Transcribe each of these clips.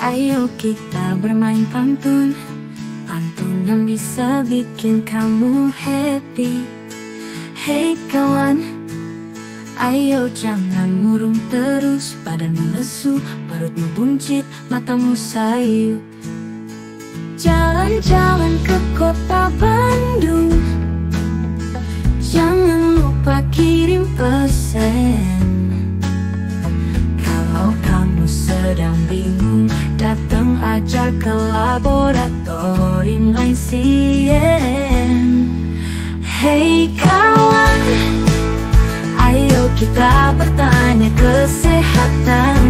Ayo kita bermain pantun, pantun yang bisa bikin kamu happy. Hey kawan, ayo jangan murung terus, badanmu lesu, perutmu buncit, matamu sayu. Jalan-jalan ke kota Bandung, jangan lupa kirim pesan. Kalau kamu sedang bingung, datang aja ke laboratorium Lain. Hey kawan, ayo kita bertanya kesehatan.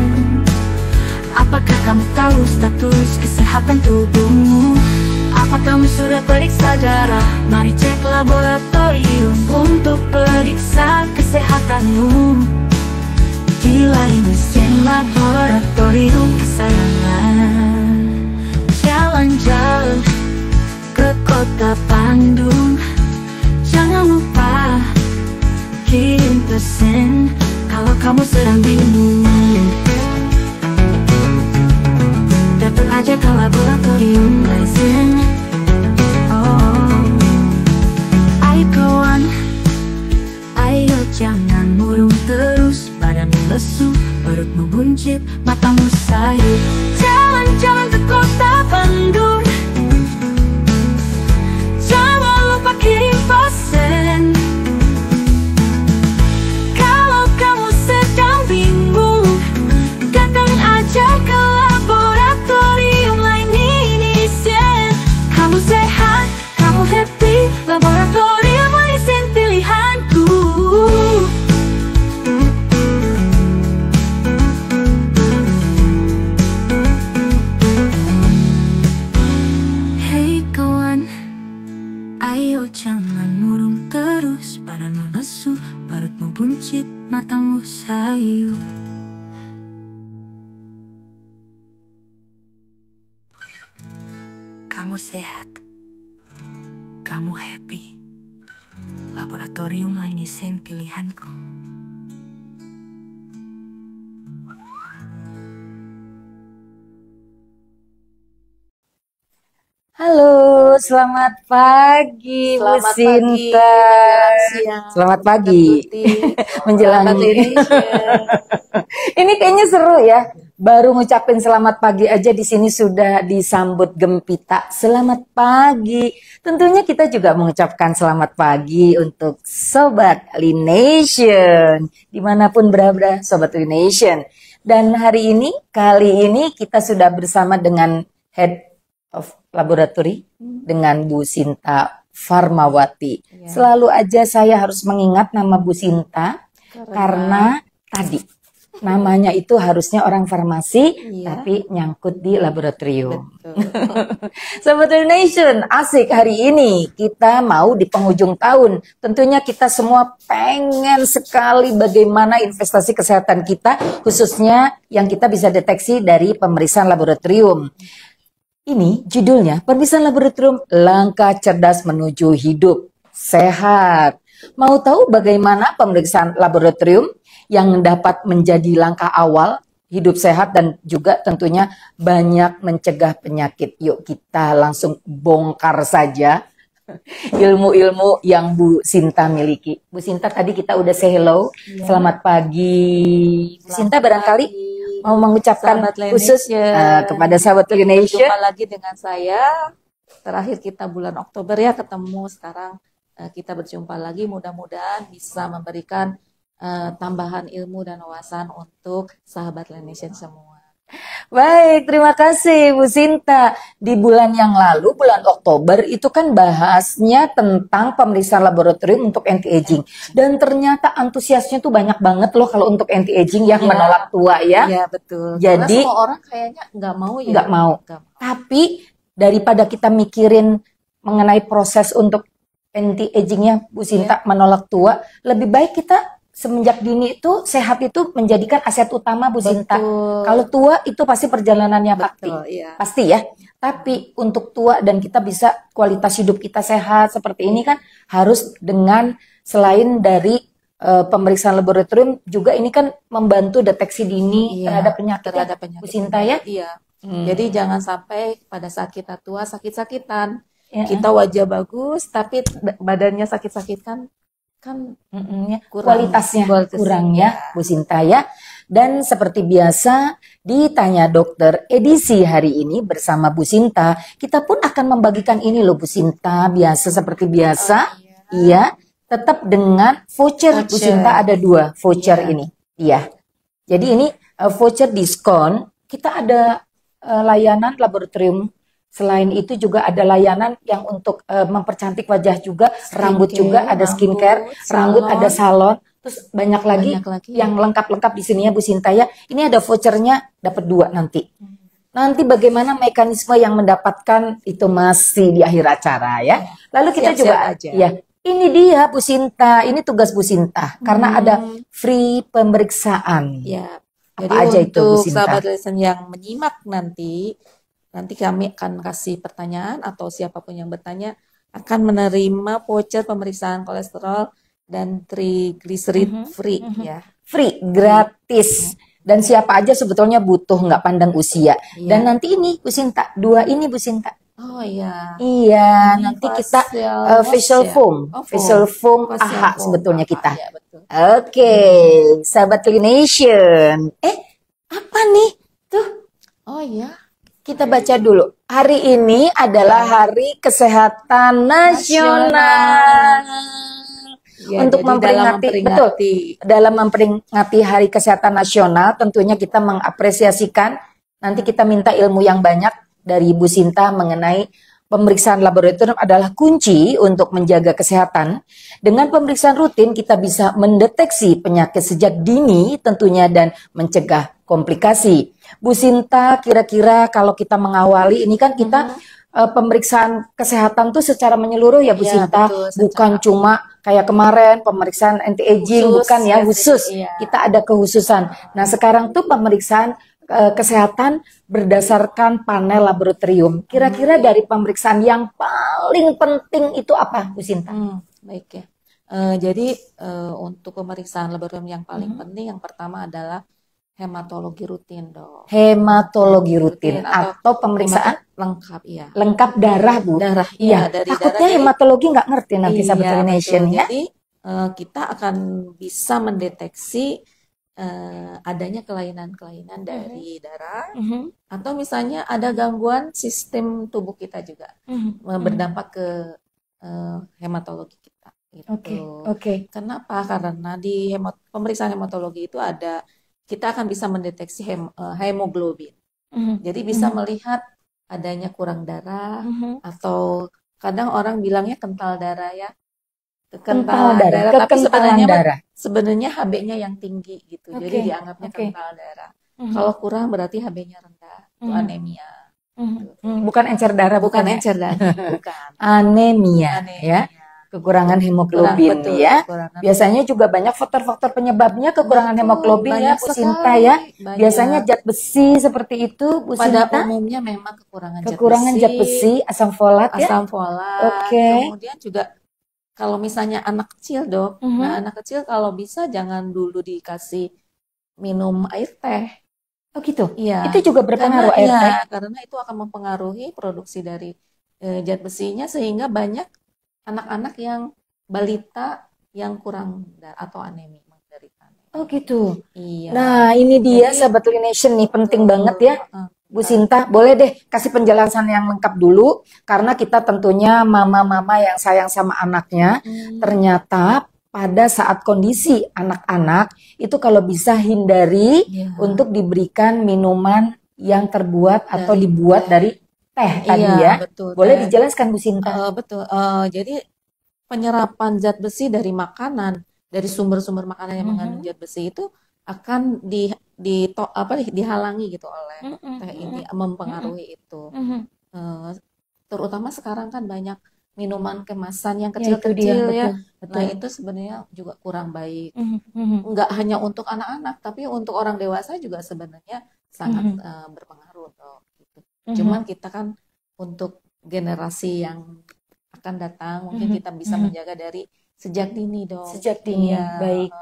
Apakah kamu tahu status kesehatan tubuhmu? Apa kamu sudah periksa darah? Mari cek laboratorium untuk periksa kesehatanmu. Di Lain laboratorium kesayangan. Jalan-jalan ke kota Bandung, jangan lupa kirim pesan kalau kamu sedang bingung. Datang aja ke laboratorium Lain. Oh, ayo kawan, ayo jangan murung terus, badanmu lesu, perutmu buncit, matamu sayu. Jalan-jalan ke kota Bandung, jangan lupa kirim pesan kalau kamu sedang bingung. Datang aja ke laboratorium Lain Indonesia. Kamu sehat, kamu happy, laboratorium Lain pilihanku. Hey kawan, ayo jangan murung terus, badanmu lesu, perutmu buncit, matamu sayu. Kamu sehat, kamu happy, laboratorium Lain pilihanku. Halo, selamat pagi Bu Selamat Sinta. pagi, menjelang siang. Selamat pagi. Menjelang Selamat Indonesia. Ini kayaknya seru ya. Baru ngucapin selamat pagi aja di sini sudah disambut gempita. Selamat pagi. Tentunya kita juga mengucapkan selamat pagi untuk Sobat Lination. Dimanapun berada Sobat Lination. Dan kali ini kita sudah bersama dengan Head of Laboratory dengan Bu Sinta Farmawati. Ya. Selalu aja saya harus mengingat nama Bu Sinta karena tadi namanya itu harusnya orang farmasi, Iya. tapi nyangkut di laboratorium. Betul. Sobat Nation, asik hari ini kita mau di penghujung tahun. Tentunya kita semua pengen sekali bagaimana investasi kesehatan kita, khususnya yang kita bisa deteksi dari pemeriksaan laboratorium. Ini judulnya pemeriksaan laboratorium langkah cerdas menuju hidup sehat. Mau tahu bagaimana pemeriksaan laboratorium yang dapat menjadi langkah awal hidup sehat dan juga tentunya banyak mencegah penyakit. Yuk kita langsung bongkar saja ilmu-ilmu yang Bu Sinta miliki. Bu Sinta tadi kita udah say hello. Iya. Selamat pagi. Bu Sinta barangkali mau mengucapkan Sahabat khusus Laination. kepada sahabat Indonesia. Jumpa lagi dengan saya. Terakhir kita bulan Oktober ya ketemu. Sekarang kita berjumpa lagi. Mudah-mudahan bisa memberikan tambahan ilmu dan wawasan untuk sahabat Laination semua. Baik, terima kasih Bu Sinta. Di bulan yang lalu, bulan Oktober, itu kan bahasnya tentang pemeriksaan laboratorium untuk anti-aging. Dan ternyata antusiasnya tuh banyak banget loh kalau untuk anti-aging yang Iya. menolak tua ya. Iya betul. Jadi- Karena semua orang kayaknya nggak mau ya. Nggak mau. Nggak mau. Tapi daripada kita mikirin mengenai proses untuk anti-agingnya Bu Sinta menolak tua, lebih baik kita semenjak dini itu sehat itu menjadikan aset utama Bu Sinta. Betul. Kalau tua itu pasti perjalanannya pasti. Betul, iya. Pasti ya. Tapi untuk tua dan kita bisa kualitas hidup kita sehat seperti ini kan harus dengan selain dari pemeriksaan laboratorium juga ini kan membantu deteksi dini Iya, terhadap penyakit terhadap ya, penyakit. Bu Sinta ya. Iya. Jadi jangan sampai pada saat kita tua sakit-sakitan. Ya. Kita wajah bagus tapi badannya sakit-sakit kan Ya. kurang Kualitasnya kurang ya. ya, Bu Sinta ya. Dan seperti biasa ditanya dokter edisi hari ini bersama Bu Sinta, kita pun akan membagikan ini loh Bu Sinta, biasa seperti biasa. Iya, tetap dengan voucher. Bu Sinta ada 2 voucher ini. Iya. Jadi ini voucher diskon. Kita ada layanan laboratorium. Selain itu juga ada layanan yang untuk mempercantik wajah juga, rambut juga ada skincare, rambut ada salon, terus banyak lagi yang lengkap-lengkap di sini ya Bu Sinta ya. Ini ada vouchernya dapat 2 nanti. Nanti bagaimana mekanisme yang mendapatkan itu masih di akhir acara ya. Lalu kita juga ya. Ini dia Bu Sinta, ini tugas Bu Sinta karena ada free pemeriksaan. Ya. Apa aja itu Bu Untuk Sinta? sahabat listen yang menyimak nanti kami akan kasih pertanyaan atau siapapun yang bertanya akan menerima voucher pemeriksaan kolesterol dan triglycerid free ya. Free, gratis. Dan siapa aja sebetulnya butuh, nggak pandang usia. Dan nanti ini Bu Sinta, 2 ini Bu Sinta. Oh iya. Iya, nanti kita facial foam. Facial foam AHA sebetulnya kita. Ya, betul. Oke, sahabat Clination. Apa nih? Tuh, Oh iya. kita baca dulu. Hari ini adalah Hari Kesehatan Nasional. Ya, Untuk jadi memperingati, betul, dalam memperingati Hari Kesehatan Nasional, tentunya kita mengapresiasikan, nanti kita minta ilmu yang banyak dari Bu Sinta mengenai pemeriksaan laboratorium adalah kunci untuk menjaga kesehatan. Dengan pemeriksaan rutin kita bisa mendeteksi penyakit sejak dini tentunya dan mencegah komplikasi. Bu Sinta, kira-kira kalau kita mengawali ini kan kita pemeriksaan kesehatan tuh secara menyeluruh ya Bu Sinta, betul, bukan cuma kayak kemarin pemeriksaan anti-aging, bukan ya, khusus. Kita ada kekhususan. Nah sekarang tuh pemeriksaan kesehatan berdasarkan panel laboratorium. Kira-kira dari pemeriksaan yang paling penting itu apa Bu Sinta? Baik ya. Jadi untuk pemeriksaan laboratorium yang paling penting yang pertama adalah hematologi rutin dong. Hematologi rutin atau pemeriksaan lengkap ya. Lengkap darah Bu. Darah iya. Dari Takutnya darah, hematologi nggak ngerti nanti sahabat Clination ya. Jadi kita akan bisa mendeteksi adanya kelainan-kelainan dari darah atau misalnya ada gangguan sistem tubuh kita juga berdampak ke hematologi kita. Oke. Kenapa? Karena di pemeriksaan hematologi itu kita akan bisa mendeteksi hemoglobin. Jadi bisa melihat adanya kurang darah atau kadang orang bilangnya kental darah ya. Kekentalan darah, tapi sebenarnya HB-nya yang tinggi gitu. Jadi dianggapnya kental darah. Kalau kurang berarti HB-nya rendah, itu anemia. Bukan encer darah, bukan encer darah, bukan. Anemia ya. Kekurangan hemoglobin ya. Biasanya juga banyak faktor-faktor penyebabnya kekurangan hemoglobin ya Bu Sinta ya. Biasanya zat besi seperti itu Bu Sinta. Pada umumnya memang kekurangan zat besi, asam folat ya. Asam folat. Kemudian juga kalau misalnya anak kecil dok, nah anak kecil kalau bisa jangan dulu dikasih minum air teh. Oh gitu? Iya. Itu juga berpengaruh air teh? Karena itu akan mempengaruhi produksi dari zat besinya sehingga banyak anak-anak yang balita yang kurang atau anemia menderita. Oh gitu? Iya. Nah ini dia sahabat Clination nih penting banget ya. Bu Sinta, boleh deh kasih penjelasan yang lengkap dulu karena kita tentunya mama-mama yang sayang sama anaknya. Ternyata pada saat kondisi anak-anak itu kalau bisa hindari untuk diberikan minuman yang terbuat atau dibuat dari teh tadi ya. Betul, boleh dijelaskan Bu Sinta? Betul. Jadi penyerapan zat besi dari makanan, dari sumber-sumber makanan yang mengandung zat besi itu akan dihalangi gitu oleh teh ini, mempengaruhi itu. Terutama sekarang kan banyak minuman kemasan yang kecil-kecil ya. Betul. Nah itu sebenarnya juga kurang baik. Enggak hanya untuk anak-anak, tapi untuk orang dewasa juga sebenarnya sangat berpengaruh. Gitu. Cuman kita kan untuk generasi yang akan datang, mungkin kita bisa menjaga dari sejak dini dong. Sejak dini, baik.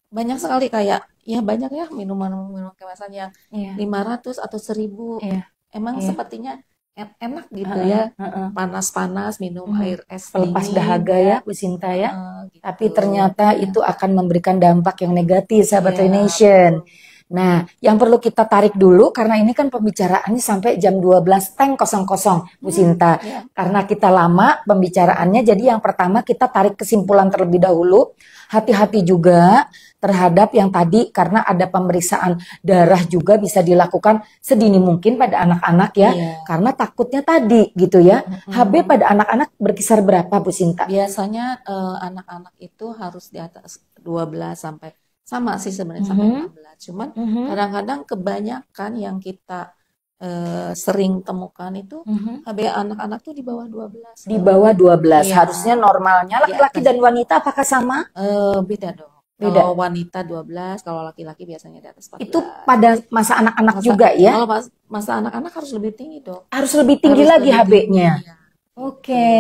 Banyak sekali kayak ya banyak ya minuman kemasan yang Iya. 500 atau 1000. Iya. Emang Iya. sepertinya enak gitu ya. Heeh. Panas-panas minum air es Pelepas dingin dahaga ya ya. Bu Sinta ya. Gitu. Tapi ternyata itu akan memberikan dampak yang negatif, sahabat Iya, Nation. betul. Nah, yang perlu kita tarik dulu karena ini kan pembicaraannya sampai jam 12.00 Bu Sinta. Iya. Karena kita lama pembicaraannya, jadi yang pertama kita tarik kesimpulan terlebih dahulu. Hati-hati juga terhadap yang tadi karena ada pemeriksaan darah juga bisa dilakukan sedini mungkin pada anak-anak ya. Iya. Karena takutnya tadi gitu ya. HB pada anak-anak berkisar berapa Bu Sinta? Biasanya anak-anak itu harus di atas 12 sampai sama sih sebenarnya sampai 16. Cuman kadang-kadang kebanyakan yang kita sering temukan itu HB anak-anak tuh di bawah 12. Di bawah 12. Iya. Harusnya normalnya laki-laki dan wanita apakah sama? Beda dong. Beda. Kalau wanita 12, kalau laki-laki biasanya di atas 14. Itu pada masa anak-anak juga ya? Kalau masa anak-anak harus lebih tinggi dong. Harus lebih tinggi Harus lagi lebih HB-nya. tinggi, ya. Oke.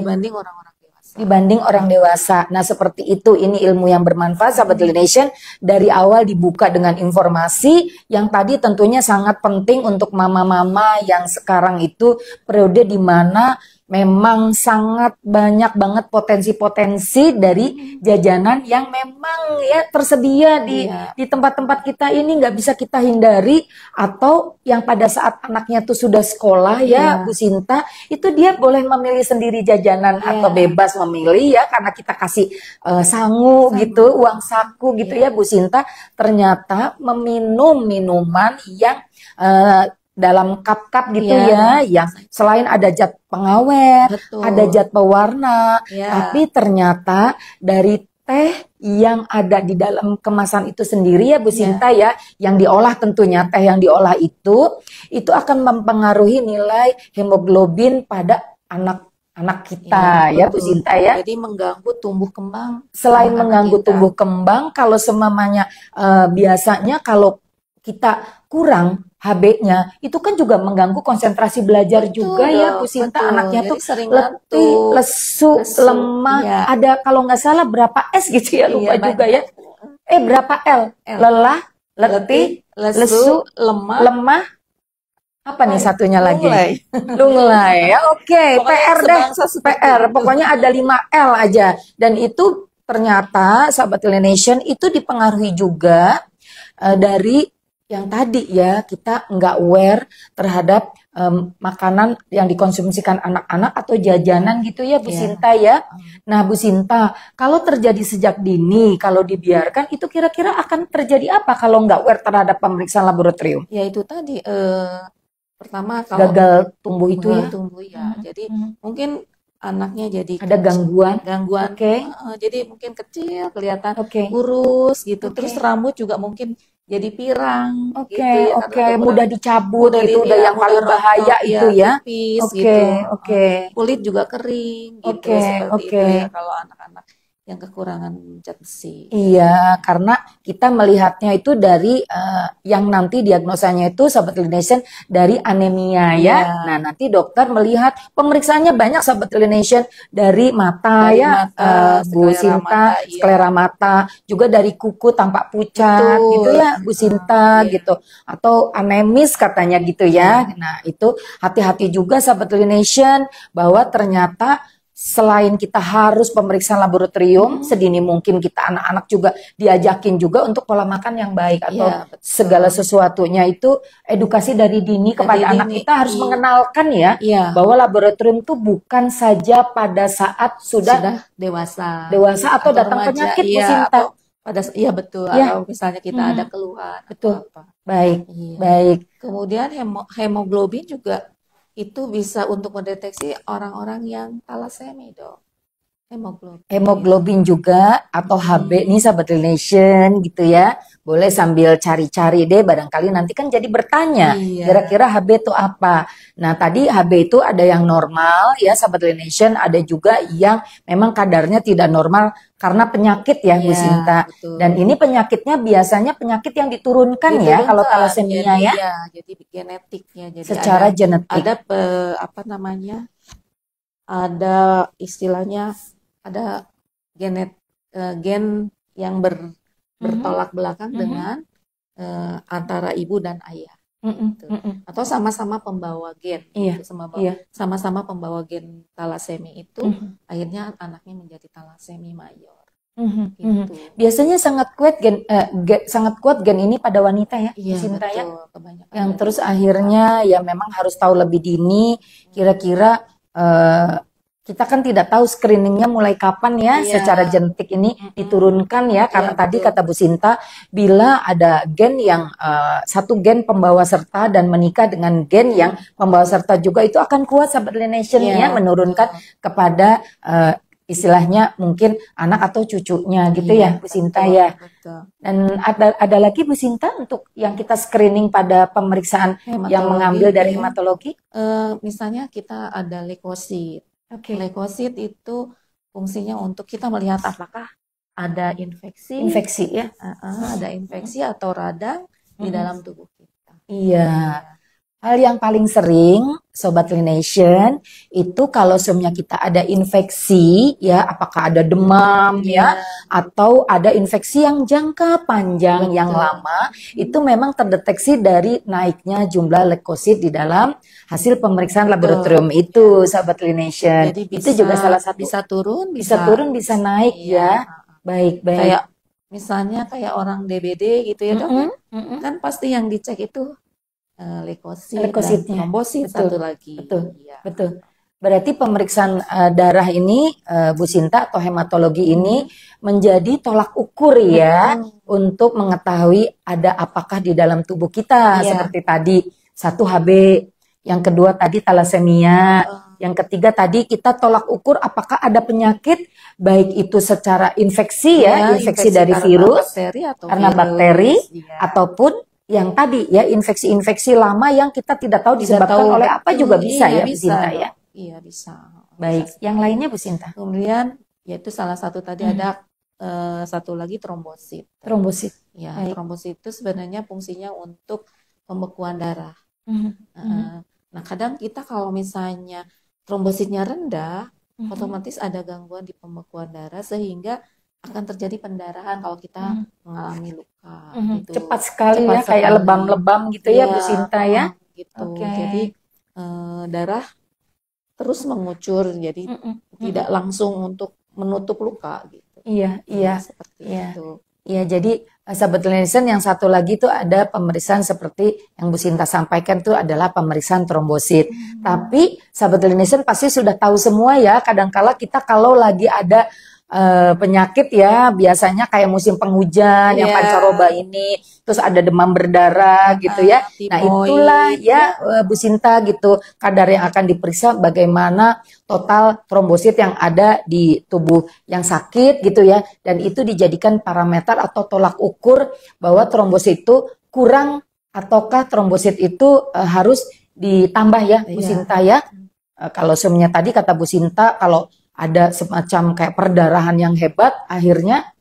Dibanding orang-orang dewasa. Dibanding orang dewasa. Nah, seperti itu, ini ilmu yang bermanfaat, sahabat Nation. Dari awal dibuka dengan informasi yang tadi tentunya sangat penting untuk mama-mama yang sekarang itu periode di mana memang sangat banyak banget potensi-potensi dari jajanan yang memang ya tersedia di tempat-tempat kita ini nggak bisa kita hindari, atau yang pada saat anaknya tuh sudah sekolah ya Bu Sinta, itu dia boleh memilih sendiri jajanan atau bebas memilih ya karena kita kasih sangu gitu, uang saku gitu ya Bu Sinta. Ternyata meminum minuman yang dalam cup-cup gitu ya, yang selain ada zat pengawet, Betul. ada zat pewarna, tapi ternyata dari teh yang ada di dalam kemasan itu sendiri ya Bu Sinta ya, yang diolah tentunya teh yang diolah itu akan mempengaruhi nilai hemoglobin pada anak kita ya Bu Sinta ya. Jadi mengganggu tumbuh kembang. Selain mengganggu tumbuh kembang, kalau semamanya biasanya kalau kita kurang HB-nya, itu kan juga mengganggu konsentrasi belajar juga ya Bu Sinta. Anaknya tuh letih, lesu, lemah. Ada kalau nggak salah berapa S gitu ya, lupa juga ya. Berapa L? Lelah, letih, lesu, lemah. Apa nih satunya lagi? Lunglai. Ya, oke. PR deh. PR. Pokoknya ada 5 L aja. Dan itu ternyata sahabat Nation itu dipengaruhi juga dari yang tadi ya, kita nggak aware terhadap makanan yang dikonsumsikan anak-anak atau jajanan gitu ya Bu Sinta ya. Nah Bu Sinta, kalau terjadi sejak dini, kalau dibiarkan itu kira-kira akan terjadi apa kalau nggak aware terhadap pemeriksaan laboratorium? Ya itu tadi, pertama kalau gagal tumbuh itu ya. Jadi mungkin anaknya jadi ada gangguan. Jadi mungkin kecil, kelihatan kurus gitu. Terus rambut juga mungkin jadi pirang. Mudah dicabut gitu, udah yang paling bahaya itu ya. Tipis, gitu. Kulit juga kering gitu, seperti itu ya kalau anak-anak yang kekurangan zat besi. Iya, karena kita melihatnya itu dari yang nanti diagnosanya itu sahabat Nation dari anemia ya. Nah, nanti dokter melihat pemeriksaannya banyak sahabat Nation dari mata Bu Sinta, sklera mata, juga dari kuku tampak pucat gitu ya Bu Sinta gitu. Atau anemis katanya gitu ya. Nah, itu hati-hati juga sahabat Nation bahwa ternyata selain kita harus pemeriksaan laboratorium, sedini mungkin kita anak-anak juga diajakin juga untuk pola makan yang baik atau segala sesuatunya itu edukasi dari dini kepada anak kita harus mengenalkan ya bahwa laboratorium itu bukan saja pada saat sudah dewasa atau datang penyakit Bu Sinta. Atau misalnya kita ada keluhan atau apa. Baik. Kemudian hemoglobin juga itu bisa untuk mendeteksi orang-orang yang thalassemia dok. Hemoglobin juga atau HB nih sahabat Nation gitu ya. Boleh sambil cari-cari deh, barangkali nanti kan jadi bertanya kira-kira HB itu apa. Nah tadi HB itu ada yang normal ya sahabat Nation, ada juga yang memang kadarnya tidak normal karena penyakit ya Bu Sinta. Dan ini penyakitnya biasanya penyakit yang diturunkan ya kalau thalassemia ya. Jadi genetiknya. Jadi secara genetik. Ada ada istilahnya ada gen yang bertolak belakang dengan antara ibu dan ayah. Gitu. Atau sama-sama pembawa gen, Iya, gitu. iya. Sama-sama pembawa gen talasemi itu, akhirnya anaknya menjadi talasemi mayor. Gitu. Biasanya sangat kuat sangat kuat gen ini pada wanita ya, Bu Iya, Sinta ya. betul. Kebanyakan Yang dari terus wanita. akhirnya ya memang harus tahu lebih dini. Kira-kira kita kan tidak tahu screeningnya mulai kapan ya, Iya. secara genetik ini diturunkan ya. Karena Iya, tadi betul. kata Bu Sinta, bila ada gen yang satu gen pembawa serta dan menikah dengan gen yang pembawa serta juga, itu akan kuat sahabat Nation Iya, ya, menurunkan kepada istilahnya mungkin anak atau cucunya gitu Iya, ya, Bu Sinta betul, ya. betul. Dan ada lagi Bu Sinta untuk yang kita screening pada pemeriksaan yang Hematologi, mengambil dari ya. hematologi? Misalnya kita ada leukosit. Oke. Leukosit itu fungsinya untuk kita melihat apakah ada infeksi, Infeksi ya. ada infeksi atau radang di dalam tubuh kita. Iya. Hal yang paling sering, Sobat Nation, itu kalau semuanya kita ada infeksi, ya, apakah ada demam, ya, atau ada infeksi yang jangka panjang, yang lama, itu memang terdeteksi dari naiknya jumlah leukosit di dalam hasil pemeriksaan laboratorium itu, Sobat Nation. Jadi itu juga salah satu. bisa turun, bisa naik, ya. Baik. Kayak misalnya kayak orang DBD gitu ya, Dok. Kan pasti yang dicek itu leukositnya, trombosit satu lagi. Betul. Berarti pemeriksaan darah ini, Bu Sinta, atau hematologi ini menjadi tolak ukur ya, untuk mengetahui ada apakah di dalam tubuh kita, seperti tadi 1 HB, yang kedua tadi talasemia, yang ketiga tadi kita tolak ukur apakah ada penyakit, baik itu secara infeksi ya, infeksi dari virus, karena bakteri, ataupun yang tadi ya, infeksi-infeksi lama yang kita tidak tahu disebabkan oleh apa juga bisa ya, Bu Sinta ya. Iya, bisa. Baik, yang lainnya Bu Sinta. Kemudian yaitu salah satu tadi ada satu lagi trombosit. Trombosit. Ya, trombosit itu sebenarnya fungsinya untuk pembekuan darah. Nah, kadang kita kalau misalnya trombositnya rendah, otomatis ada gangguan di pembekuan darah sehingga akan terjadi pendarahan kalau kita mengalami luka. Gitu. Cepat sekali ya, kayak lebam-lebam gitu ya, Bu Sinta ya. Gitu. Jadi darah terus mengucur, jadi tidak langsung untuk menutup luka gitu. Iya. Seperti itu. Iya, jadi sahabat Nation, yang satu lagi itu ada pemeriksaan seperti yang Bu Sinta sampaikan itu adalah pemeriksaan trombosit. Tapi sahabat Nation pasti sudah tahu semua ya, kadangkala kita kalau lagi ada penyakit ya, biasanya kayak musim penghujan yang pancaroba ini, terus ada demam berdarah gitu ya. Nah, itulah ya Bu Sinta gitu, kadar yang akan diperiksa bagaimana total trombosit yang ada di tubuh yang sakit gitu ya, dan itu dijadikan parameter atau tolak ukur bahwa trombosit itu kurang ataukah trombosit itu harus ditambah ya, Bu Sinta ya. Kalau semuanya tadi kata Bu Sinta, kalau ada semacam kayak perdarahan yang hebat, akhirnya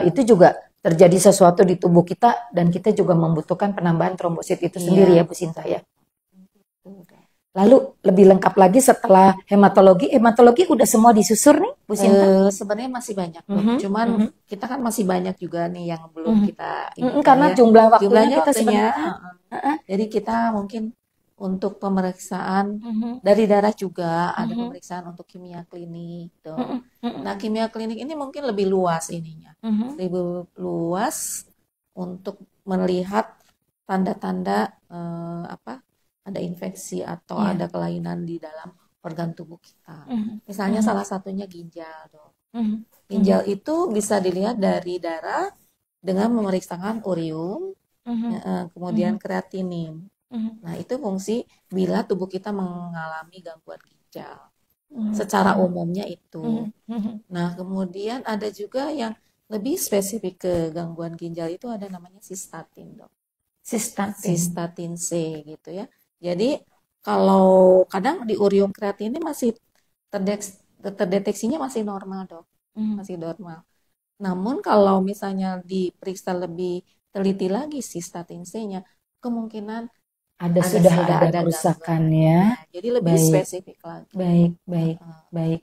itu juga terjadi sesuatu di tubuh kita, dan kita juga membutuhkan penambahan trombosit itu sendiri ya, Bu Sinta ya. Lalu lebih lengkap lagi setelah hematologi udah semua disusur nih, Bu Sinta? Sebenarnya masih banyak, cuman kita kan masih banyak juga nih yang belum kita karena jumlah waktunya kita sebenarnya. Jadi kita mungkin untuk pemeriksaan dari darah juga ada pemeriksaan untuk kimia klinik. Nah, kimia klinik ini mungkin lebih luas ininya, lebih luas untuk melihat tanda-tanda ada infeksi atau ada kelainan di dalam organ tubuh kita. Misalnya salah satunya ginjal, Dok. Ginjal itu bisa dilihat dari darah dengan memeriksakan urium, kemudian kreatinin. Nah, itu fungsi bila tubuh kita mengalami gangguan ginjal. Secara umumnya itu. Nah, kemudian ada juga yang lebih spesifik ke gangguan ginjal itu ada namanya sistatin, Dok. Sistatin C gitu ya. Jadi, kalau kadang di urium kreatinin masih terdeteksinya masih normal, Dok. Masih normal. Namun kalau misalnya diperiksa lebih teliti lagi sistatin C-nya, kemungkinan sudah ada kerusakan ya. Jadi lebih spesifik lagi. Baik.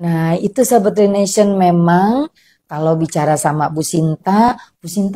Nah, itu Sahabat Nation, memang Kalau bicara sama Bu Sinta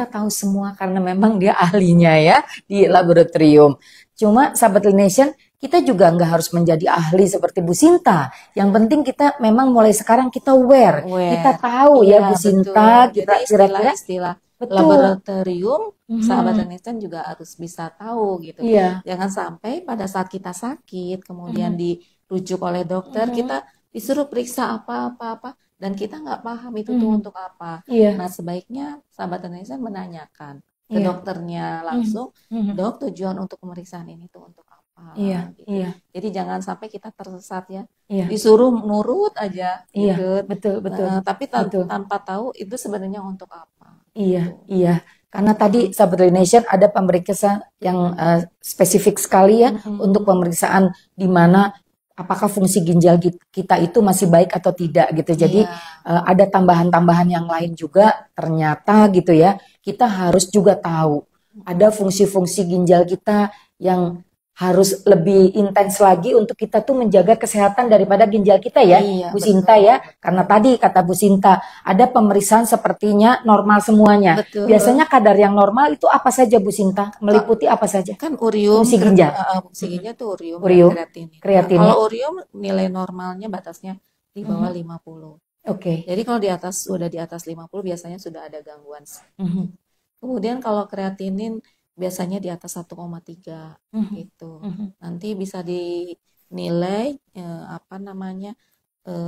tahu semua karena memang dia ahlinya ya di laboratorium. Cuma sahabat Nation, kita juga nggak harus menjadi ahli seperti Bu Sinta. Yang penting kita memang mulai sekarang kita aware, kita tahu Iya, ya Bu betul. Sinta, kita Jadi kira-kira istilah-istilah betul. laboratorium, Mhm. sahabat Netizen juga harus bisa tahu gitu. Iya. Jangan sampai pada saat kita sakit, kemudian Mhm. dirujuk oleh dokter, Mhm. kita disuruh periksa apa-apa, dan kita nggak paham itu tuh Mhm. untuk apa. Iya. Nah, sebaiknya sahabat Netizen menanyakan ke Iya. dokternya langsung, Mhm. Dok, tujuan untuk pemeriksaan ini tuh untuk apa? Iya. Gitu. Iya. Jadi jangan sampai kita tersesat ya. Iya. Disuruh nurut aja Iya. gitu. Betul. Tapi Betul. tanpa tahu itu sebenarnya untuk apa. Iya, Gitu. iya. Karena tadi sahabat Nation ada pemeriksaan yang spesifik sekali ya untuk pemeriksaan di mana apakah fungsi ginjal kita itu masih baik atau tidak gitu. Jadi Iya. ada tambahan-tambahan yang lain juga ternyata gitu ya. Kita harus juga tahu ada fungsi-fungsi ginjal kita yang harus lebih intens lagi untuk kita tuh menjaga kesehatan daripada ginjal kita ya, Iya, Bu betul. Sinta ya. Karena tadi kata Bu Sinta, ada pemeriksaan sepertinya normal semuanya. Betul. Biasanya kadar yang normal itu apa saja Bu Sinta? Meliputi apa saja? Kan urium, Fungsi ginjal. fungsi ginjal tuh urium, Urium, dan kreatin. kreatin. Kalau urium nilai normalnya batasnya di bawah 50. Oke. Jadi kalau sudah di atas 50 biasanya sudah ada gangguan. Mhm. Kemudian kalau kreatinin biasanya di atas 1,3 gitu. Nanti bisa dinilai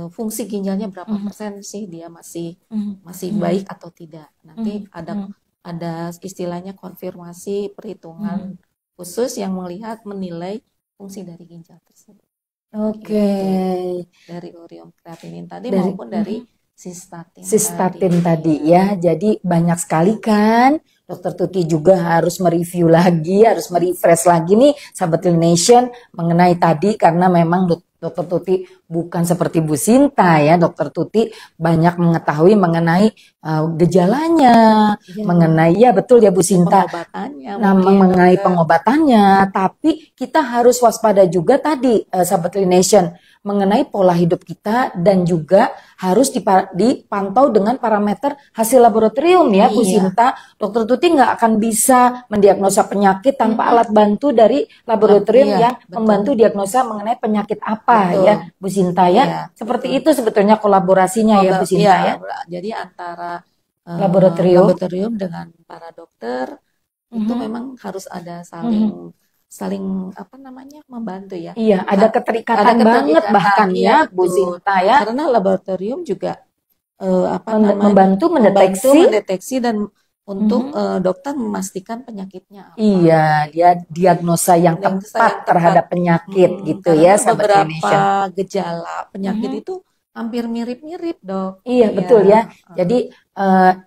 fungsi ginjalnya berapa persen sih dia masih baik atau tidak. Nanti ada istilahnya konfirmasi perhitungan khusus yang menilai fungsi dari ginjal tersebut. Oke. Dari urium kreatinin tadi maupun dari Sistatin tadi ya. Jadi banyak sekali kan Dokter Tuti juga harus mereview lagi, harus merefresh lagi nih sahabat Nation mengenai tadi karena memang Dokter Tuti bukan seperti Bu Sinta ya. Dokter Tuti banyak mengetahui mengenai gejalanya, mengenai ya betul ya Bu Sinta, mengenai pengobatannya. Tapi kita harus waspada juga tadi sahabat Nation mengenai pola hidup kita dan juga harus dipantau dengan parameter hasil laboratorium ya Bu Sinta. Dokter Tuti nggak akan bisa mendiagnosa penyakit tanpa alat bantu dari laboratorium yang membantu diagnosa mengenai penyakit apa ya Bu Sinta ya. Seperti itu sebetulnya kolaborasinya ya Bu Sinta ya. Jadi antara laboratorium dengan para dokter itu memang harus ada saling membantu ya. Iya, ada keterikatan banget bahkan ya Bu Sinta ya. Karena laboratorium juga membantu mendeteksi dan untuk dokter memastikan penyakitnya apa. Iya, dia diagnosa yang tepat terhadap penyakit gitu ya. Beberapa gejala penyakit itu hampir mirip-mirip Dok. Iya, betul ya. Jadi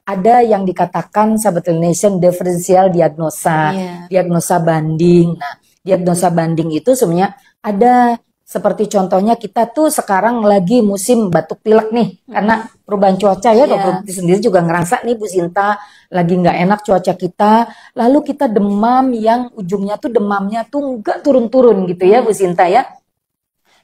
ada yang dikatakan sahabat Nation diferensial diagnosa, diagnosa banding. Nah, diagnosa banding itu sebenarnya ada seperti contohnya kita tuh sekarang lagi musim batuk pilek nih karena perubahan cuaca ya. Dokter sendiri juga ngerasa nih Bu Sinta lagi nggak enak cuaca kita, lalu kita demam yang ujungnya tuh demamnya tuh nggak turun-turun gitu ya Bu Sinta ya.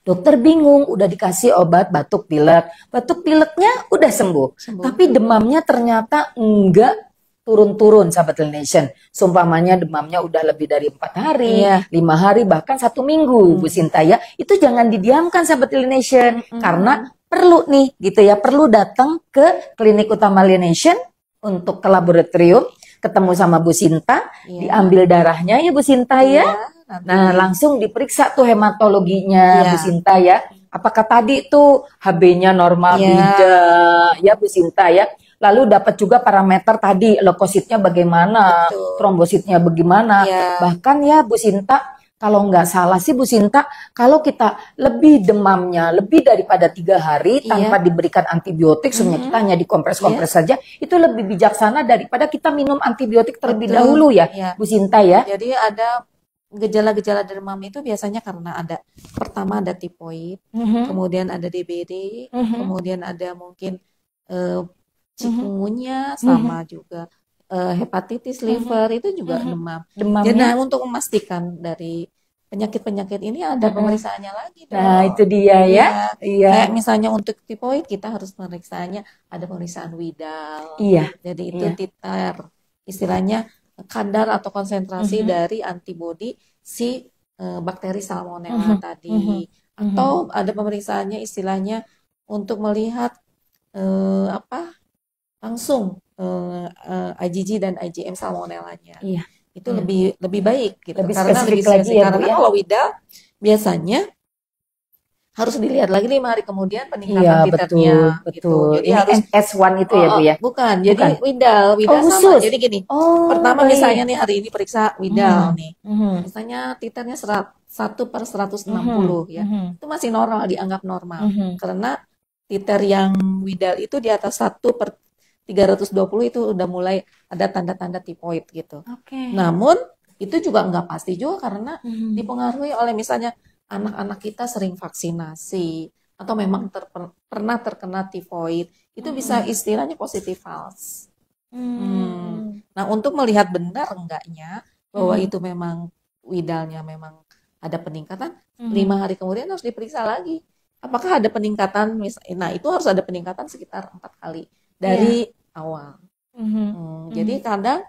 Dokter bingung, udah dikasih obat batuk pileknya udah sembuh. Tapi demamnya ternyata enggak turun-turun sahabat Nation. Sumpamanya demamnya udah lebih dari 4 hari, 5 hari, bahkan 1 minggu Bu Sinta ya. Itu jangan didiamkan sahabat Nation, karena perlu nih gitu ya, perlu datang ke klinik utama Nation untuk ke laboratorium, ketemu sama Bu Sinta, diambil darahnya ya Bu Sinta ya. Nah, langsung diperiksa tuh hematologinya Bu Sinta ya. Apakah tadi tuh HB-nya normal tidak ya Bu Sinta ya. Lalu dapat juga parameter tadi leukositnya bagaimana, trombositnya bagaimana. Bahkan ya Bu Sinta, kalau nggak salah sih Bu Sinta, kalau kita lebih demamnya lebih daripada 3 hari tanpa diberikan antibiotik, sebenarnya kita hanya dikompres-kompres saja, itu lebih bijaksana daripada kita minum antibiotik terlebih dahulu ya Bu Sinta ya. Jadi ada gejala-gejala demam itu biasanya karena pertama ada tipoid, kemudian ada DBD, kemudian ada mungkin chikungunya, sama juga hepatitis liver itu juga demam. Jadi untuk memastikan dari penyakit-penyakit ini ada pemeriksaannya lagi dong. Nah, itu dia ya. Iya. Iya. Kayak misalnya untuk tipoid kita harus periksanya ada pemeriksaan Widal. Iya. Jadi itu Iya. titer, istilahnya kadar atau konsentrasi dari antibodi si bakteri Salmonella tadi. Atau ada pemeriksaannya istilahnya untuk melihat langsung IgG dan IgM Salmonellanya. Iya. Itu lebih baik gitu, Lebih karena spesifik lebih lagi ya, Bu, karena ya? kalau Widal biasanya harus dilihat lagi 5 hari kemudian peningkatan Iya, titernya betul. gitu. Jadi Ini harus S1 itu ya, Bu ya? bukan. Jadi Bukan. Widal sama. khusus. Jadi gini, Oh, pertama baik. misalnya nih hari ini periksa Widal nih. Mhm. Misalnya titernya 1/160 ya. Itu masih normal, dianggap normal. Karena titer yang Widal itu di atas 1/320 itu udah mulai ada tanda-tanda tipoid gitu. Oke. Namun itu juga nggak pasti juga karena dipengaruhi oleh misalnya anak-anak kita sering vaksinasi atau memang pernah terkena tifoid, itu bisa istilahnya positif false. Nah, untuk melihat benar enggaknya bahwa itu memang Widalnya memang ada peningkatan, 5 hari kemudian harus diperiksa lagi. Apakah ada peningkatan? Nah, itu harus ada peningkatan sekitar 4 kali dari awal. Jadi kadang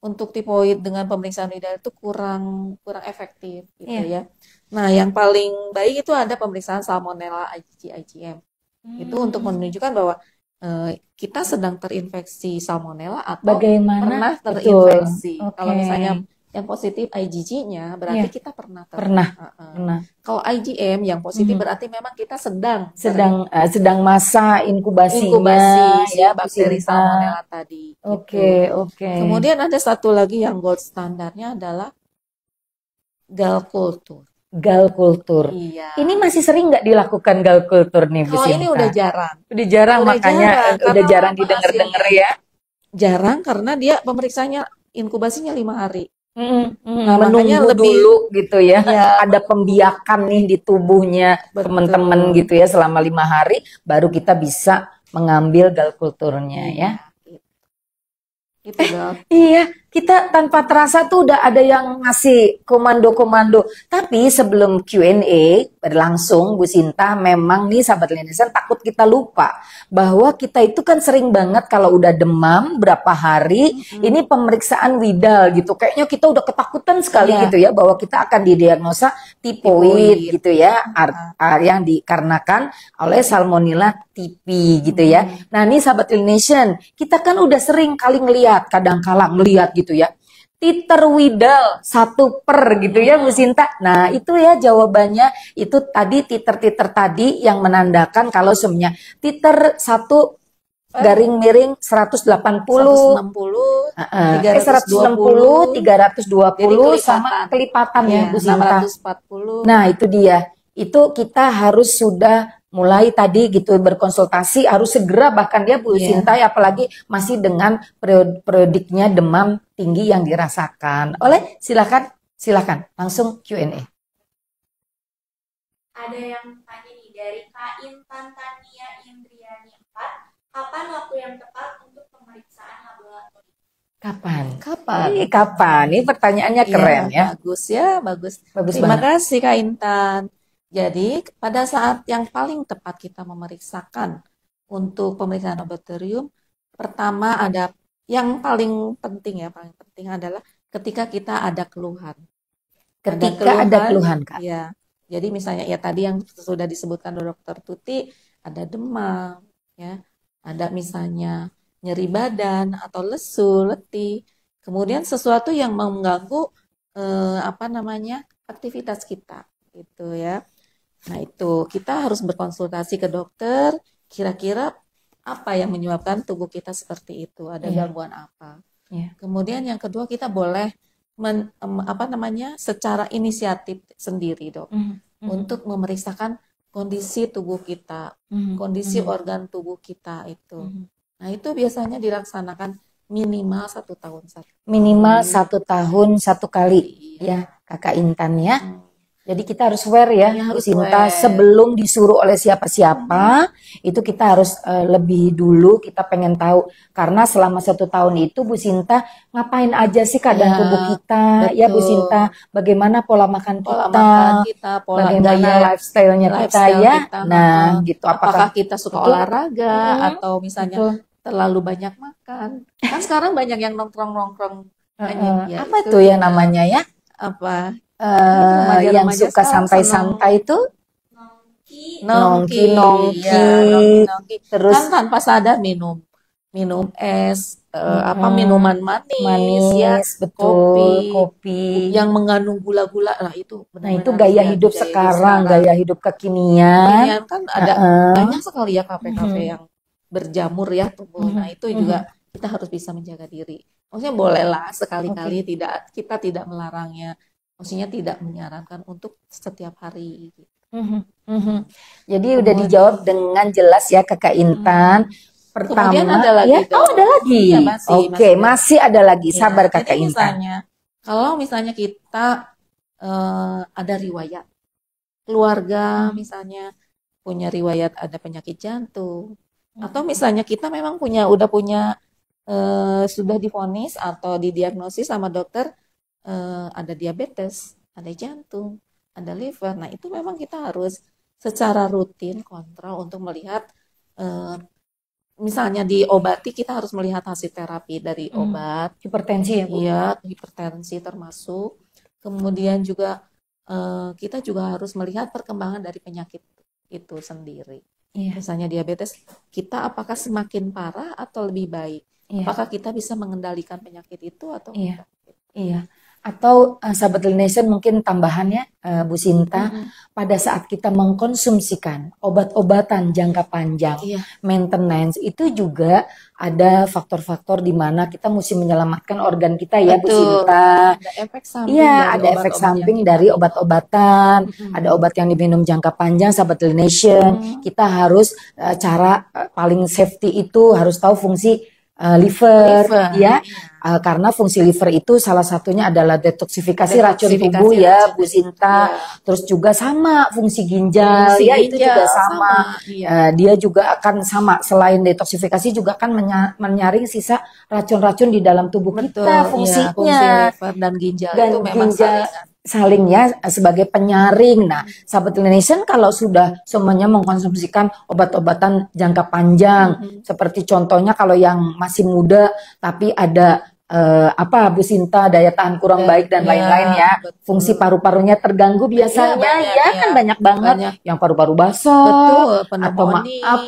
untuk tipoid dengan pemeriksaan Widal itu kurang efektif gitu ya. Nah, yang paling baik itu ada pemeriksaan Salmonella IgG IgM. Itu untuk menunjukkan bahwa kita sedang terinfeksi Salmonella atau pernah terinfeksi. Betul. Kalau misalnya yang positif IgG-nya berarti kita pernah. Pernah. Kalau IgM yang positif berarti memang kita sedang masa inkubasi ya bakteri Salmonella tadi. Oke. Kemudian ada satu lagi yang gold standarnya adalah gall culture. Gall culture. Iya. Ini masih sering nggak dilakukan gall culture nih, Bu Kalau Sinta? ini udah jarang. Udah jarang, makanya udah jarang didengar-dengar ya. Jarang karena dia pemeriksanya inkubasinya 5 hari. Nah, menunggu dulu gitu ya. Ada pembiakan nih di tubuhnya teman-teman gitu ya selama 5 hari, baru kita bisa mengambil gall culture-nya ya. Gitu dong. Iya, kita tanpa terasa tuh udah ada yang ngasih komando-komando. Tapi sebelum Q&A berlangsung, Bu Sinta, memang nih sahabat Lindesan takut kita lupa bahwa kita itu kan sering banget kalau udah demam berapa hari, ini pemeriksaan Widal gitu. Kayaknya kita udah ketakutan sekali gitu ya bahwa kita akan didiagnosa tipoid gitu ya, yang dikarenakan oleh Salmonella tipi gitu ya. Nah, nih sahabat Lindesan, kita kan udah sering kali ngelihat, kadang-kala ngelihat gitu ya, titer Widal 1/, gitu ya Bu Sinta. Nah itu ya jawabannya, itu tadi titer-titer tadi yang menandakan kalau sebenarnya titer 1/180 160 320 sama kelipatan ya Bu Sinta. 640. Nah itu dia, itu kita harus sudah mulai tadi gitu berkonsultasi, harus segera bahkan dia Bu Sinta, apalagi masih dengan periodiknya demam tinggi yang dirasakan. Silakan langsung Q&A. Ada yang tanya nih dari Kak Intan Tania Indriani 4, kapan waktu yang tepat untuk pemeriksaan laboratorium? Kapan? Ini pertanyaannya keren ya. Bagus. Bagus Terima banget. kasih Kak Intan. Jadi pada saat yang paling tepat kita memeriksakan untuk pemeriksaan laboratorium, pertama ada yang paling penting adalah ketika kita ada keluhan. Ada keluhan Kak. Ya. Jadi misalnya ya tadi yang sudah disebutkan Dokter Tuti, ada demam, ya, ada misalnya nyeri badan atau lesu, letih, kemudian sesuatu yang mengganggu aktivitas kita, gitu ya. Nah itu kita harus berkonsultasi ke dokter, kira-kira apa yang menyebabkan tubuh kita seperti itu, ada gangguan apa. Kemudian yang kedua kita boleh secara inisiatif sendiri dok, untuk memeriksakan kondisi tubuh kita, kondisi organ tubuh kita itu. Nah itu biasanya dilaksanakan minimal 1 tahun. Minimal 1 tahun 1 kali ya Kakak Intan ya. Jadi kita harus aware ya, Ya, Bu harus Sinta, aware. sebelum disuruh oleh siapa-siapa, itu kita harus lebih dulu kita pengen tahu. Karena selama 1 tahun itu Bu Sinta ngapain aja sih keadaan Ya, tubuh kita, ya Bu betul. Sinta, bagaimana pola makan Pola kita, makan kita, pola bagaimana gaya lifestyle-nya kita lifestyle ya. kita, Nah, gitu. apakah kita suka betul? olahraga atau misalnya Betul. terlalu banyak makan. Kan sekarang banyak yang nongkrong-nongkrong hanya ya Apa itu tuh yang juga namanya ya? apa Yang remaja-remaja suka sekarang senang santai-santai itu Nongki. nongki, ya, nongki. terus Kan tanpa sadar minum es, minuman manis, ya, manis, betul, kopi kopi. yang mengandung gula-gula. Nah, itu Nah, itu benar-benar gaya harus hidup gaya hidup sekarang, gaya hidup kekinian. Kekinian kan ada Heeh. banyak sekali ya kafe-kafe yang berjamur ya tubuh. Nah, itu juga kita harus bisa menjaga diri. Maksudnya bolehlah sekali-kali kita tidak melarangnya. Maksudnya tidak menyarankan untuk setiap hari. Jadi udah dijawab dengan jelas ya Kakak Intan. Pertama, Kemudian ada lagi ya, dong. ada lagi. Iya, masih Oke, masih ada lagi. Ya, Sabar Kakak jadi Intan. misalnya, kalau misalnya kita ada riwayat keluarga, misalnya punya riwayat ada penyakit jantung, atau misalnya kita memang udah punya sudah divonis atau didiagnosis sama dokter ada diabetes, ada jantung, ada liver. Nah, itu memang kita harus secara rutin kontrol untuk melihat misalnya diobati, kita harus melihat hasil terapi dari obat. Hipertensi ya Bu? Iya, hipertensi termasuk. Kemudian juga kita juga harus melihat perkembangan dari penyakit itu sendiri. Iya. Misalnya diabetes, kita apakah semakin parah atau lebih baik? Iya. Apakah kita bisa mengendalikan penyakit itu atau Iya. enggak? Iya. Atau Sahabat Nation mungkin tambahannya Bu Sinta, pada saat kita mengkonsumsikan obat-obatan jangka panjang, Iya. maintenance, itu juga ada faktor-faktor di mana kita mesti menyelamatkan organ kita ya Bu Betul. Sinta. Ada efek samping Iya, dari ada efek obat-obat samping yang dari obat-obatan, ada obat yang diminum jangka panjang, Sahabat Nation. Kita harus cara paling safety itu harus tahu fungsi liver, ya. Karena fungsi liver itu salah satunya adalah detoksifikasi racun tubuh ya Bu Sinta. Terus juga sama fungsi ginjal, Fungsi ya itu ginjal juga sama. Dia juga akan sama, selain detoksifikasi juga akan menyaring sisa racun-racun di dalam tubuh kita. Fungsinya fungsi liver dan ginjal itu memang saling ya sebagai penyaring. Nah, Sahabat Nation kalau sudah semuanya mengkonsumsikan obat-obatan jangka panjang, seperti contohnya kalau yang masih muda tapi ada Bu Sinta, daya tahan kurang baik dan lain-lain ya, fungsi paru-parunya terganggu biasanya kan banyak banget yang paru-paru basah, atau